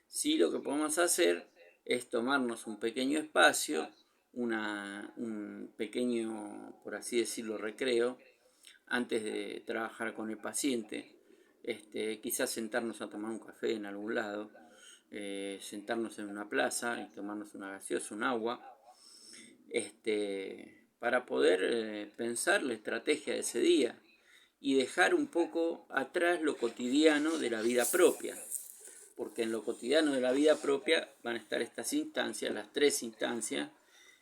Sí, lo que podemos hacer es tomarnos un pequeño espacio, un pequeño, por así decirlo, recreo, antes de trabajar con el paciente, quizás sentarnos a tomar un café en algún lado, sentarnos en una plaza y tomarnos una gaseosa, un agua, para poder pensar la estrategia de ese día y dejar un poco atrás lo cotidiano de la vida propia, porque en lo cotidiano de la vida propia van a estar estas instancias, las tres instancias: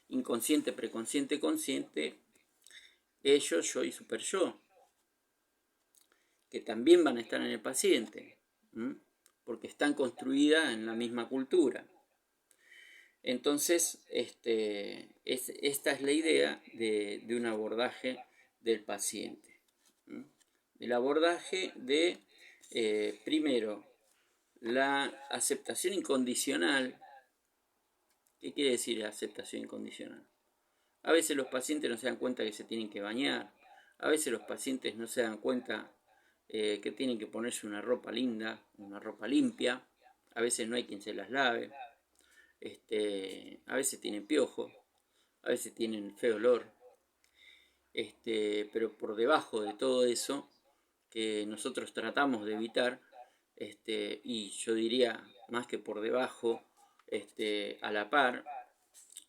inconsciente, preconsciente, consciente, ello, yo y super yo, que también van a estar en el paciente, porque están construidas en la misma cultura. Entonces, esta es la idea de un abordaje del paciente. El abordaje de, primero, la aceptación incondicional. ¿Qué quiere decir aceptación incondicional? A veces los pacientes no se dan cuenta que se tienen que bañar, a veces los pacientes no se dan cuenta que tienen que ponerse una ropa linda, una ropa limpia, a veces no hay quien se las lave, a veces tienen piojo, a veces tienen feo olor, pero por debajo de todo eso que nosotros tratamos de evitar, y yo diría más que por debajo, a la par,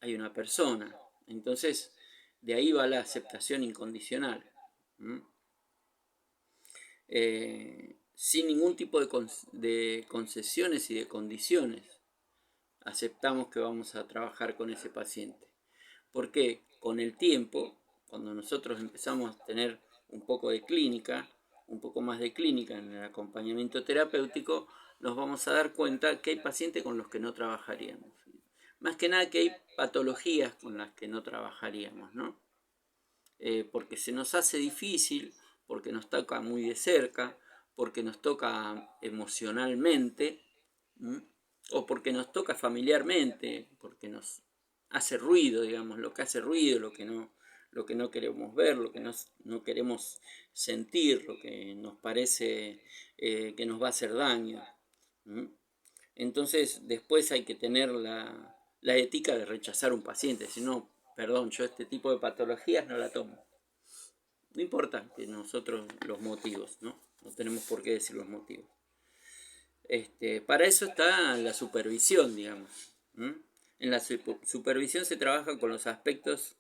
hay una persona. Entonces, de ahí va la aceptación incondicional. Sin ningún tipo de concesiones y de condiciones, aceptamos que vamos a trabajar con ese paciente. Porque con el tiempo, cuando nosotros empezamos a tener un poco de clínica, un poco más de clínica en el acompañamiento terapéutico, nos vamos a dar cuenta que hay pacientes con los que no trabajaríamos. Más que nada que hay patologías con las que no trabajaríamos, ¿no? Porque se nos hace difícil, porque nos toca muy de cerca, porque nos toca emocionalmente, o porque nos toca familiarmente, porque nos hace ruido, digamos, lo que hace ruido, lo que no queremos ver, lo que no queremos sentir, lo que nos parece que nos va a hacer daño. Entonces después hay que tener la ética de rechazar un paciente, si no, perdón, yo este tipo de patologías no la tomo. No importa que nosotros los motivos, ¿no? No tenemos por qué decir los motivos. Para eso está la supervisión, digamos. En la supervisión se trabaja con los aspectos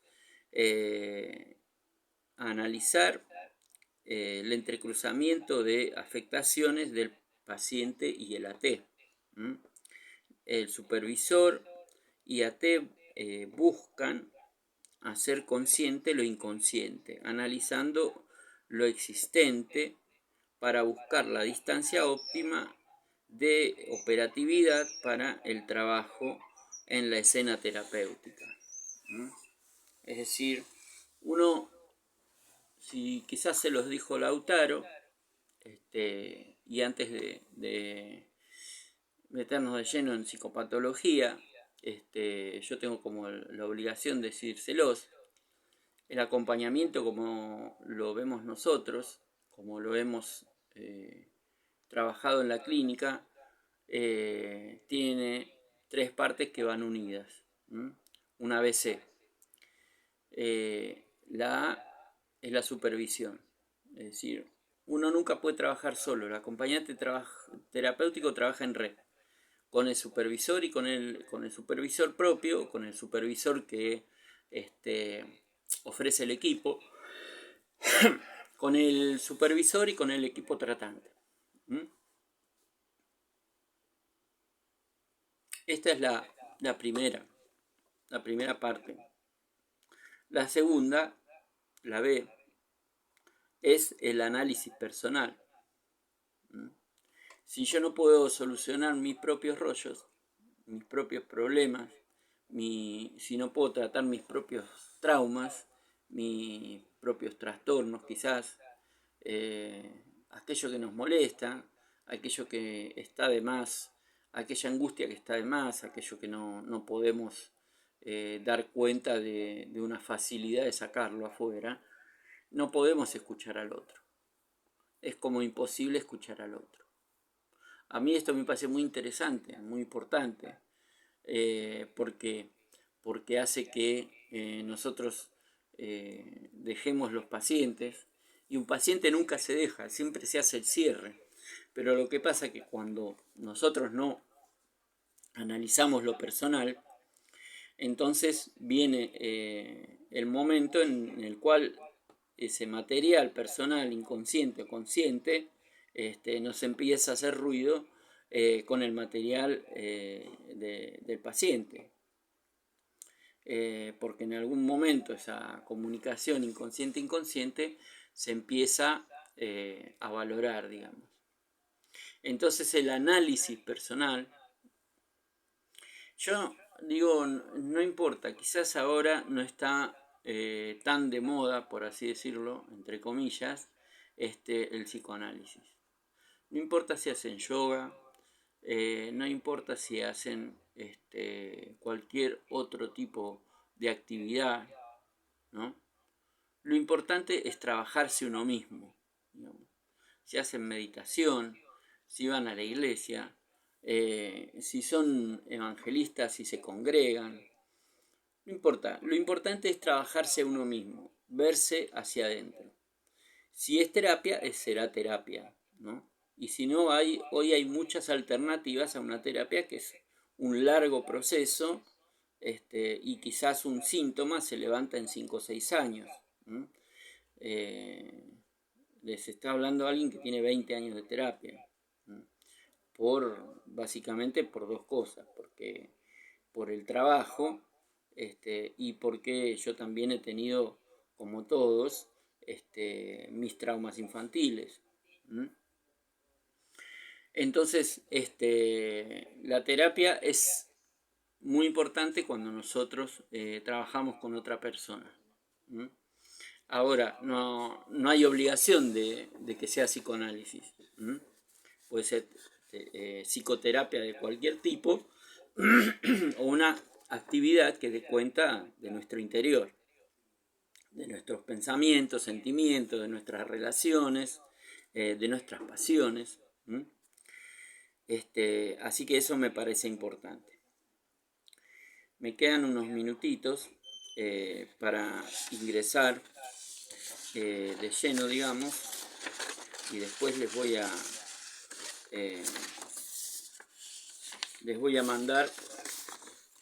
a analizar el entrecruzamiento de afectaciones del paciente y el AT. El supervisor y AT buscan hacer consciente lo inconsciente, analizando lo existente para buscar la distancia óptima de operatividad para el trabajo en la escena terapéutica. Es decir, uno, si quizás se los dijo Lautaro, y antes de meternos de lleno en psicopatología, yo tengo como la obligación de decírselos. El acompañamiento, como lo vemos nosotros, como lo hemos trabajado en la clínica, tiene tres partes que van unidas. Una ABC. La A es la supervisión. Es decir, uno nunca puede trabajar solo. El acompañante terapéutico trabaja en red, con el supervisor y con el supervisor propio, con el supervisor que ofrece el equipo, con el supervisor y con el equipo tratante. Esta es la primera parte. La segunda, la B, es el análisis personal. Si yo no puedo solucionar mis propios rollos, mis propios problemas, si no puedo tratar mis propios traumas, mis propios trastornos quizás, aquello que nos molesta, aquello que está de más, aquella angustia que está de más, aquello que no podemos dar cuenta de una facilidad de sacarlo afuera, no podemos escuchar al otro. Es como imposible escuchar al otro. A mí esto me parece muy interesante, muy importante, porque hace que nosotros dejemos los pacientes, y un paciente nunca se deja, siempre se hace el cierre. Pero lo que pasa es que cuando nosotros no analizamos lo personal, entonces viene el momento en el cual ese material personal, inconsciente o consciente, nos empieza a hacer ruido con el material del paciente. Porque en algún momento esa comunicación inconsciente-inconsciente se empieza a valorar, digamos. Entonces el análisis personal, yo digo, no importa, quizás ahora no está tan de moda, por así decirlo, entre comillas, el psicoanálisis. No importa si hacen yoga, no importa si hacen cualquier otro tipo de actividad, ¿no? Lo importante es trabajarse uno mismo, digamos. Si hacen meditación, si van a la iglesia, si son evangelistas, si se congregan, no importa. Lo importante es trabajarse a uno mismo, verse hacia adentro. Si es terapia, será terapia, ¿no? Y si no, hoy hay muchas alternativas a una terapia que es un largo proceso y quizás un síntoma se levanta en 5 o 6 años. Les está hablando a alguien que tiene 20 años de terapia. Básicamente por dos cosas, porque por el trabajo y porque yo también he tenido, como todos, mis traumas infantiles. Entonces, la terapia es muy importante cuando nosotros trabajamos con otra persona. Ahora, no hay obligación de que sea psicoanálisis. Puede ser psicoterapia de cualquier tipo o una actividad que dé cuenta de nuestro interior, de nuestros pensamientos, sentimientos, de nuestras relaciones, de nuestras pasiones. Así que eso me parece importante. Me quedan unos minutitos para ingresar de lleno, digamos, y después les voy a mandar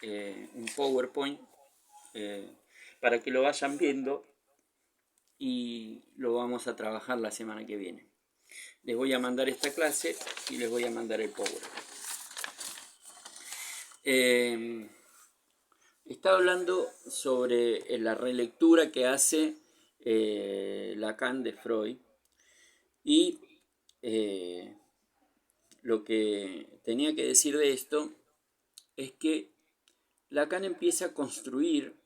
un PowerPoint para que lo vayan viendo y lo vamos a trabajar la semana que viene. Les voy a mandar esta clase y les voy a mandar el PowerPoint. Está hablando sobre la relectura que hace Lacan de Freud y lo que tenía que decir de esto es que Lacan empieza a construir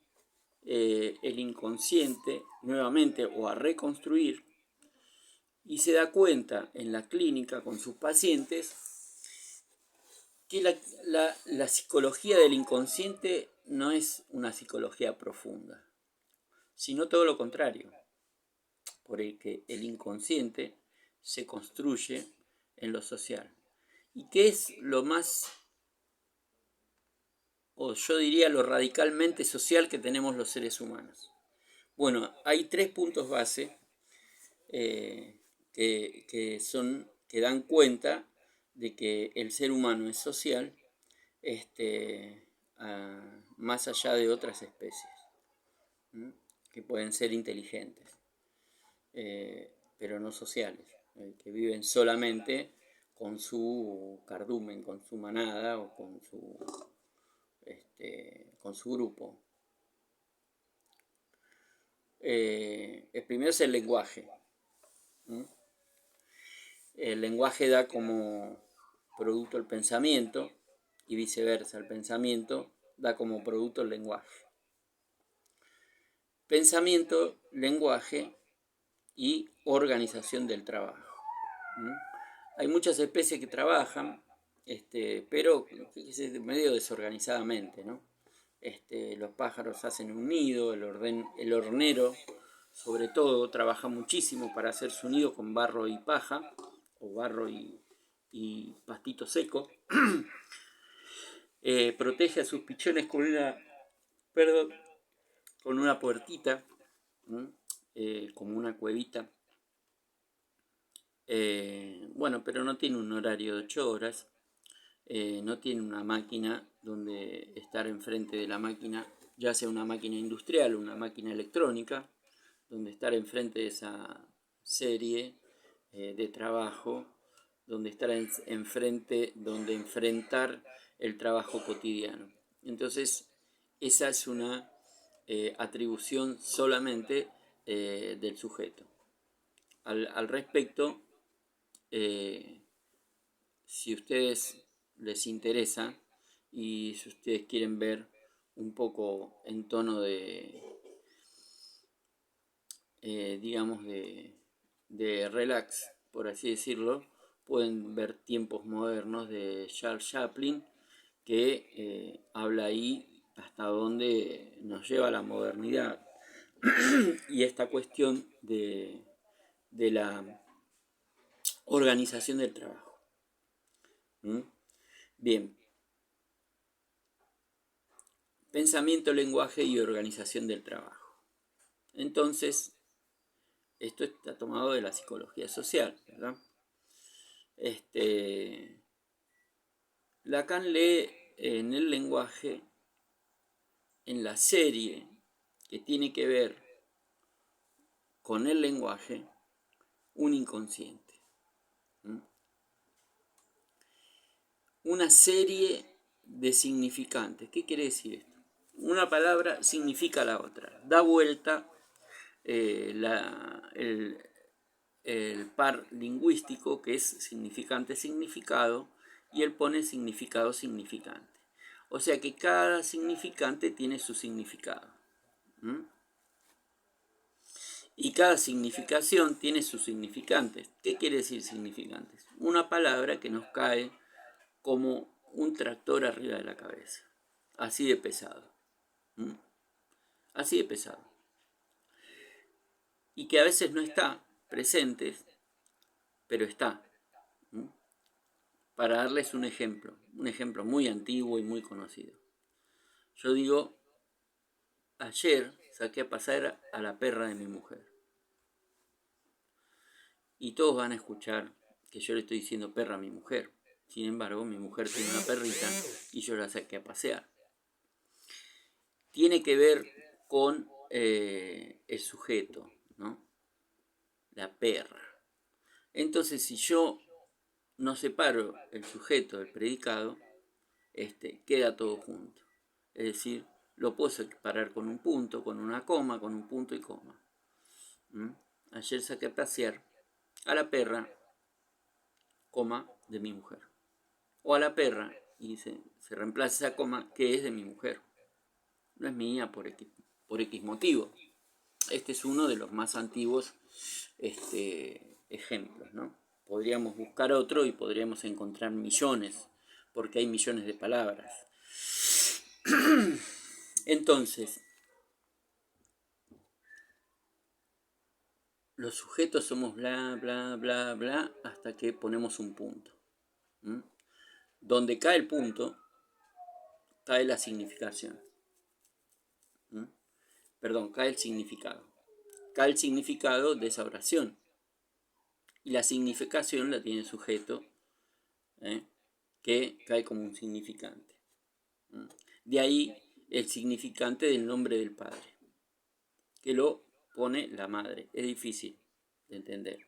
el inconsciente nuevamente o a reconstruir y se da cuenta en la clínica con sus pacientes que la psicología del inconsciente no es una psicología profunda, sino todo lo contrario, porque el inconsciente se construye en lo social. ¿Y qué es lo más, o yo diría lo radicalmente social que tenemos los seres humanos? Bueno, hay 3 puntos base que dan cuenta de que el ser humano es social, más allá de otras especies, que pueden ser inteligentes, pero no sociales, que viven solamente con su cardumen, con su manada o con su grupo. El primero es el lenguaje. El lenguaje da como producto el pensamiento y viceversa, el pensamiento da como producto el lenguaje. Pensamiento, lenguaje y organización del trabajo. Hay muchas especies que trabajan, pero medio desorganizadamente, ¿no? Los pájaros hacen un nido, el hornero, sobre todo, trabaja muchísimo para hacer su nido con barro y paja, o barro y pastito seco. Protege a sus pichones con una puertita, como una cuevita. Pero no tiene un horario de 8 horas, no tiene una máquina donde estar enfrente de la máquina, ya sea una máquina industrial o una máquina electrónica, donde estar enfrente de esa serie de trabajo, donde estar enfrente, donde enfrentar el trabajo cotidiano. Entonces, esa es una atribución solamente del sujeto. Al respecto, si a ustedes les interesa y si ustedes quieren ver un poco en tono de relax, por así decirlo, pueden ver Tiempos Modernos de Charles Chaplin, que habla ahí hasta dónde nos lleva la modernidad y esta cuestión de la organización del trabajo. Bien. Pensamiento, lenguaje y organización del trabajo. Entonces, esto está tomado de la psicología social, ¿verdad? Lacan lee en el lenguaje, en la serie que tiene que ver con el lenguaje, un inconsciente. Una serie de significantes. ¿Qué quiere decir esto? Una palabra significa la otra. Da vuelta el par lingüístico, que es significante-significado, y él pone significado-significante. O sea que cada significante tiene su significado. Y cada significación tiene sus significantes. ¿Qué quiere decir significantes? Una palabra que nos cae como un tractor arriba de la cabeza. Así de pesado. Así de pesado. Y que a veces no está presente, pero está. Para darles un ejemplo muy antiguo y muy conocido. Yo digo, ayer saqué a pasear a la perra de mi mujer. Y todos van a escuchar que yo le estoy diciendo perra a mi mujer. Sin embargo, mi mujer tiene una perrita y yo la saqué a pasear. Tiene que ver con el sujeto, ¿no? La perra. Entonces, si yo no separo el sujeto del predicado, queda todo junto. Es decir, lo puedo separar con un punto, con una coma, con un punto y coma. Ayer saqué a pasear a la perra, coma, de mi mujer. O a la perra, y se reemplaza esa coma, que es de mi mujer. No es mía por X motivo. Este es uno de los más antiguos ejemplos, ¿no? Podríamos buscar otro y podríamos encontrar millones, porque hay millones de palabras. Entonces, los sujetos somos bla, bla, bla, bla, hasta que ponemos un punto. Donde cae el punto, cae la significación. Cae el significado. Cae el significado de esa oración. Y la significación la tiene el sujeto, que cae como un significante. De ahí el significante del nombre del padre, que lo pone la madre. Es difícil de entender,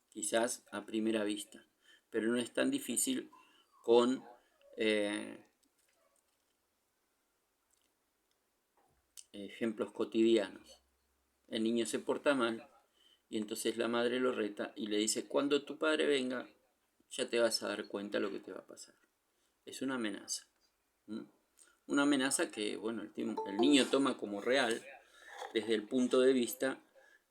quizás a primera vista, pero no es tan difícil con ejemplos cotidianos. El niño se porta mal y entonces la madre lo reta y le dice: cuando tu padre venga, ya te vas a dar cuenta lo que te va a pasar. Es una amenaza. Una amenaza que, bueno, el niño toma como real desde el punto de vista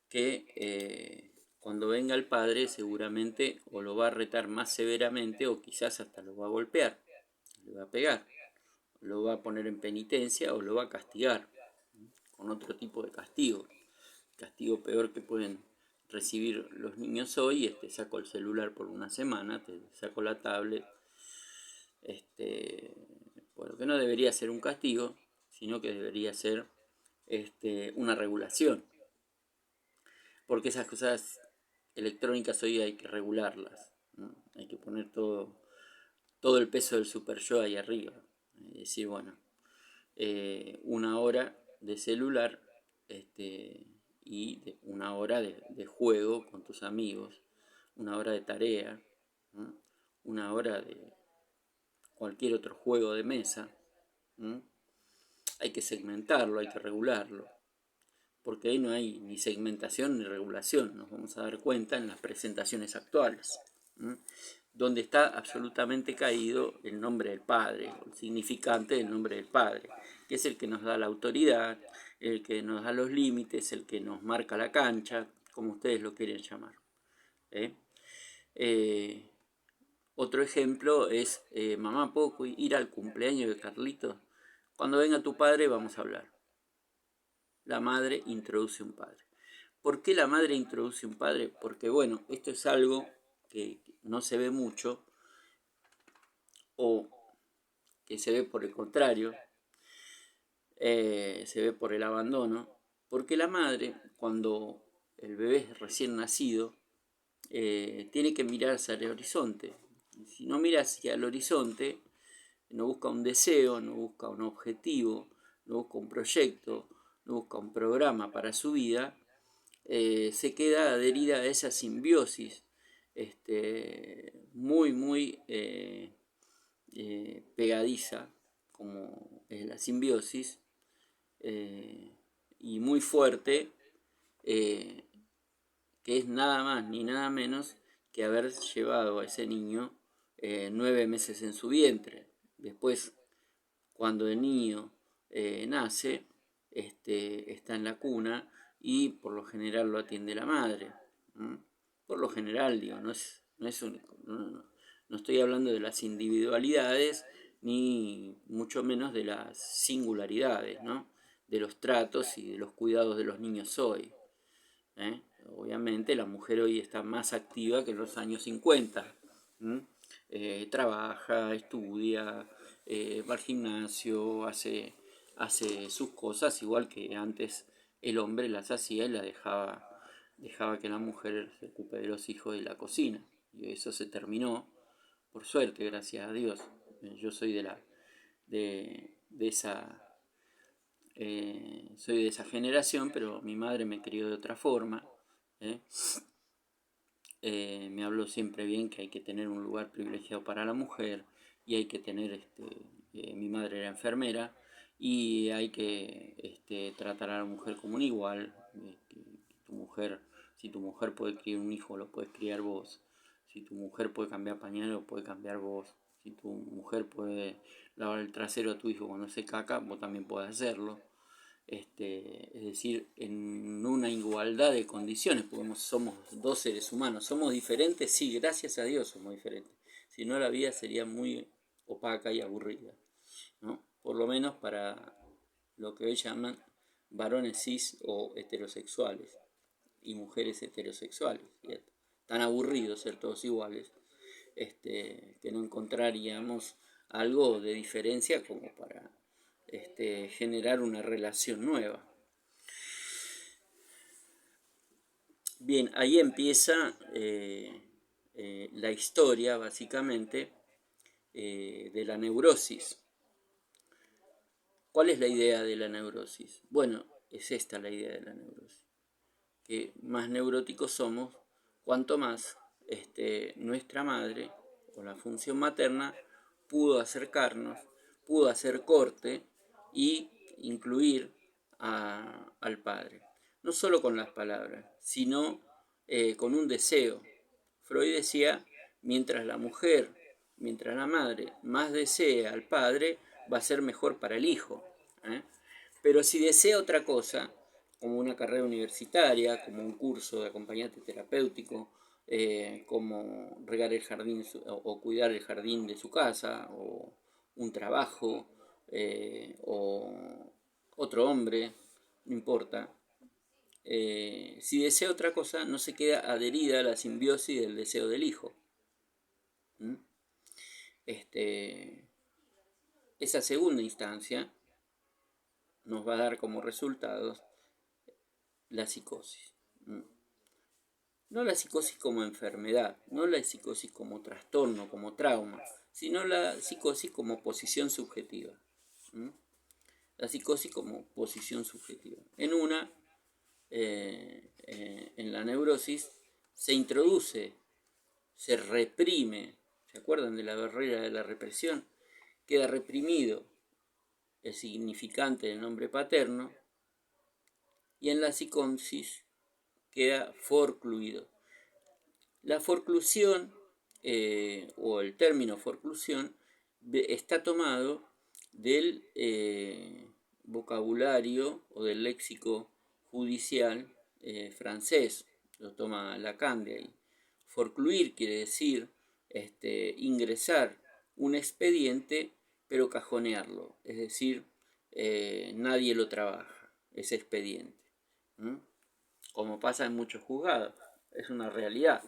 que cuando venga el padre seguramente o lo va a retar más severamente o quizás hasta lo va a golpear, le va a pegar, lo va a poner en penitencia o lo va a castigar con otro tipo de castigo. Castigo peor que pueden recibir los niños hoy: te saco el celular por una semana, te saco la tablet, bueno, que no debería ser un castigo, sino que debería ser una regulación, porque esas cosas electrónicas hoy hay que regularlas, ¿no? Hay que poner todo el peso del super yo ahí arriba, es decir, bueno, 1 hora de celular, y 1 hora de juego con tus amigos, 1 hora de tarea, ¿no? 1 hora de cualquier otro juego de mesa. Hay que segmentarlo, hay que regularlo, porque ahí no hay ni segmentación ni regulación. Nos vamos a dar cuenta en las presentaciones actuales, donde está absolutamente caído el nombre del padre, el significante del nombre del padre, que es el que nos da la autoridad, el que nos da los límites, el que nos marca la cancha, como ustedes lo quieren llamar. Otro ejemplo es: mamá, ¿puedo ir al cumpleaños de Carlitos? Cuando venga tu padre vamos a hablar. La madre introduce un padre. ¿Por qué la madre introduce un padre? Porque, bueno, esto es algo que no se ve mucho, o que se ve por el contrario, se ve por el abandono, porque la madre, cuando el bebé es recién nacido, tiene que mirar hacia el horizonte. Si no mira hacia el horizonte, no busca un deseo, no busca un objetivo, no busca un proyecto, no busca un programa para su vida, se queda adherida a esa simbiosis muy pegadiza, como es la simbiosis, y muy fuerte, que es nada más ni nada menos que haber llevado a ese niño 9 meses en su vientre. Después, cuando el niño nace, está en la cuna y por lo general lo atiende la madre. Por lo general, digo, no es único. No estoy hablando de las individualidades, ni mucho menos de las singularidades, ¿no? De los tratos y de los cuidados de los niños hoy. Obviamente la mujer hoy está más activa que en los años 50. Trabaja, estudia, va al gimnasio, hace sus cosas, igual que antes el hombre las hacía y la dejaba que la mujer se ocupe de los hijos y la cocina. Y eso se terminó, por suerte, gracias a Dios. Yo soy de esa soy de esa generación, pero mi madre me crió de otra forma. Me habló siempre bien que hay que tener un lugar privilegiado para la mujer, y hay que tener, mi madre era enfermera, y hay que tratar a la mujer como un igual. Si tu mujer puede criar un hijo, lo puedes criar vos. Si tu mujer puede cambiar pañales, lo puede cambiar vos. Si tu mujer puede lavar el trasero a tu hijo cuando se caca, vos también podés hacerlo. Es decir, en una igualdad de condiciones, porque somos 2 seres humanos. ¿Somos diferentes? Sí, gracias a Dios somos diferentes. Si no, la vida sería muy opaca y aburrida, ¿no? Por lo menos para lo que hoy llaman varones cis o heterosexuales y mujeres heterosexuales. Tan aburrido ser todos iguales, que no encontraríamos algo de diferencia como para generar una relación nueva. Bien, ahí empieza la historia, básicamente, de la neurosis. ¿Cuál es la idea de la neurosis? Bueno, es esta la idea de la neurosis. Que más neuróticos somos, cuanto más nuestra madre o la función materna pudo acercarnos, pudo hacer corte y incluir al padre. No solo con las palabras, sino con un deseo. Freud decía, mientras la madre más desee al padre, va a ser mejor para el hijo. Pero si desea otra cosa, como una carrera universitaria, como un curso de acompañante terapéutico, como regar el jardín o cuidar el jardín de su casa, o un trabajo, o otro hombre, no importa. Si desea otra cosa, no se queda adherida a la simbiosis del deseo del hijo. Esa segunda instancia nos va a dar como resultados la psicosis. No la psicosis como enfermedad, no la psicosis como trastorno, como trauma, sino la psicosis como posición subjetiva. La psicosis como posición subjetiva. En la neurosis se introduce, se reprime, ¿se acuerdan de la barrera de la represión? Queda reprimido el significante del nombre paterno, y en la psicosis queda forcluido. La forclusión, o el término forclusión, está tomado del vocabulario o del léxico judicial francés, lo toma Lacan de ahí. Forcluir quiere decir ingresar un expediente, pero cajonearlo, es decir, nadie lo trabaja, ese expediente. Como pasa en muchos juzgados, es una realidad.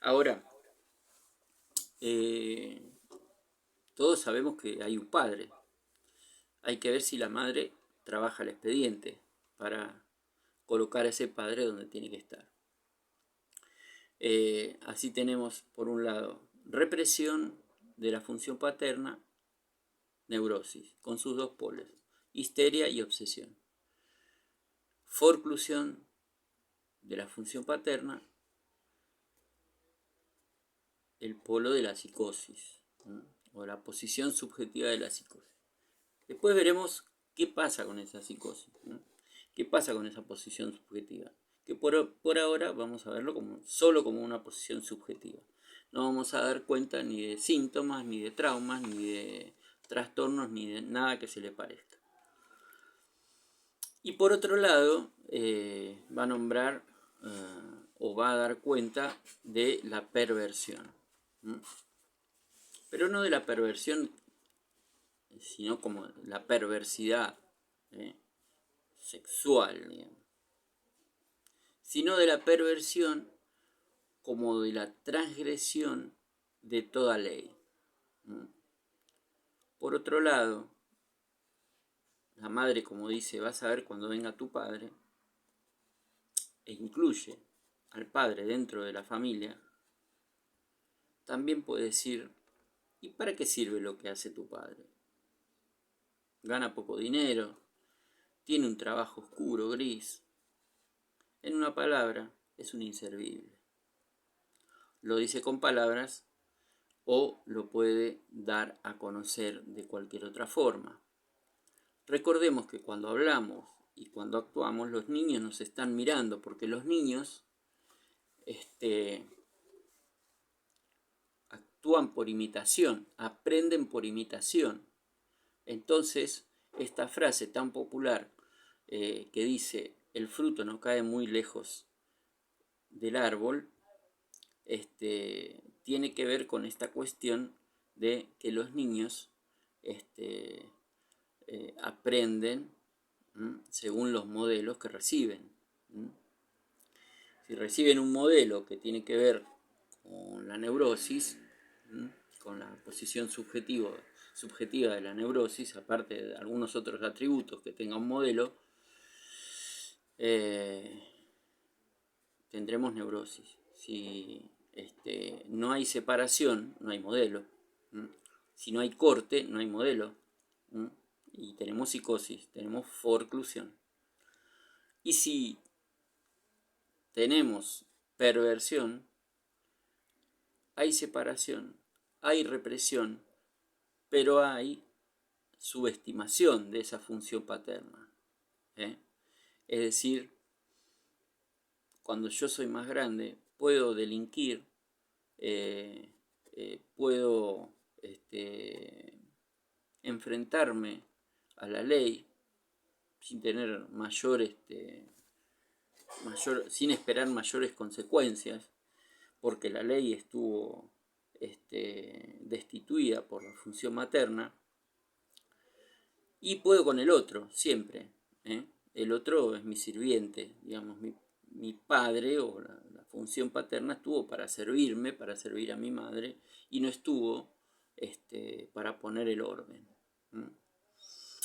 Ahora, todos sabemos que hay un padre. Hay que ver si la madre trabaja el expediente para colocar a ese padre donde tiene que estar. Así tenemos, por un lado, represión de la función paterna, neurosis, con sus dos polos, histeria y obsesión. Forclusión de la función paterna, el polo de la psicosis, o la posición subjetiva de la psicosis. Después veremos qué pasa con esa psicosis, qué pasa con esa posición subjetiva, que por ahora vamos a verlo solo como una posición subjetiva. No vamos a dar cuenta ni de síntomas, ni de traumas, ni de trastornos, ni de nada que se le parezca. Y por otro lado, va a nombrar o va a dar cuenta de la perversión. Pero no de la perversión, sino como la perversidad sexual, digamos. Sino de la perversión como de la transgresión de toda ley. Por otro lado, la madre, como dice, vas a ver cuando venga tu padre, e incluye al padre dentro de la familia, también puede decir, ¿y para qué sirve lo que hace tu padre? Gana poco dinero, tiene un trabajo oscuro, gris. En una palabra, es un inservible. Lo dice con palabras o lo puede dar a conocer de cualquier otra forma. Recordemos que cuando hablamos y cuando actuamos, los niños nos están mirando, porque los niños actúan por imitación, aprenden por imitación. Entonces, esta frase tan popular que dice, el fruto no cae muy lejos del árbol, tiene que ver con esta cuestión de que los niños aprenden según los modelos que reciben. Si reciben un modelo que tiene que ver con la neurosis, con la posición subjetiva de la neurosis, aparte de algunos otros atributos que tenga un modelo, tendremos neurosis. Si no hay separación, no hay modelo. Si no hay corte, no hay modelo. Y tenemos psicosis, tenemos forclusión. Y si tenemos perversión, hay separación, hay represión, pero hay subestimación de esa función paterna. Es decir, cuando yo soy más grande, puedo delinquir, puedo enfrentarme a la ley sin tener sin esperar mayores consecuencias, porque la ley estuvo destituida por la función materna, y puedo con el otro, siempre. El otro es mi sirviente, digamos, mi padre o la función paterna estuvo para servirme, para servir a mi madre, y no estuvo para poner el orden.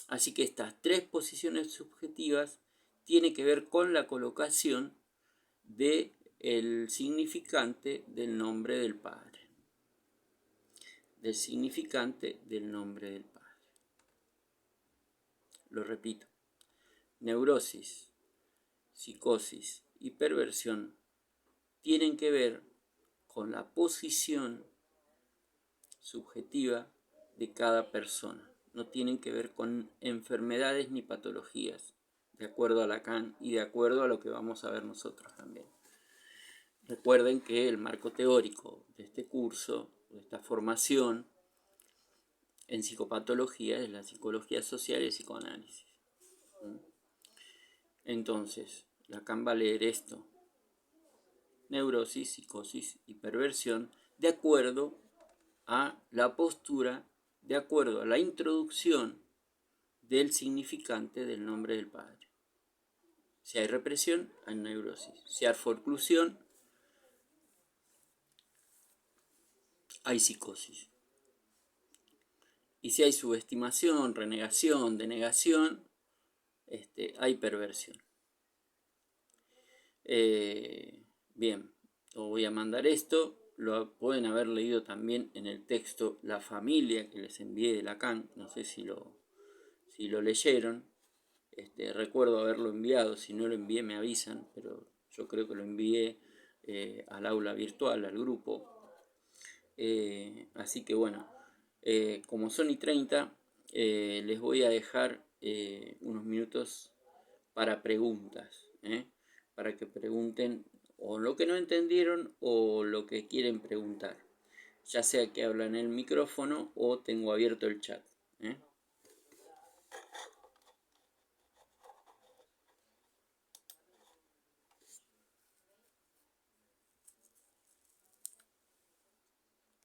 Así que estas tres posiciones subjetivas tienen que ver con la colocación del significante del nombre del Padre. Del significante del nombre del Padre. Lo repito. Neurosis, psicosis y perversión tienen que ver con la posición subjetiva de cada persona. No tienen que ver con enfermedades ni patologías, de acuerdo a Lacan y de acuerdo a lo que vamos a ver nosotros también. Recuerden que el marco teórico de este curso, de esta formación en psicopatología, es la psicología social y el psicoanálisis. Entonces, Lacan va a leer esto: neurosis, psicosis y perversión, de acuerdo a la postura, de acuerdo a la introducción del significante del nombre del Padre. Si hay represión, hay neurosis. Si hay forclusión, hay psicosis. Y si hay subestimación, renegación, denegación, hay perversión. Bien, os voy a mandar esto. Lo pueden haber leído también en el texto La familia que les envié de Lacan. No sé si lo leyeron. Recuerdo haberlo enviado. Si no lo envié me avisan, pero yo creo que lo envié al aula virtual, al grupo. Así que bueno, como son y 30, les voy a dejar unos minutos para preguntas, para que pregunten o lo que no entendieron o lo que quieren preguntar, ya sea que hablan en el micrófono o tengo abierto el chat.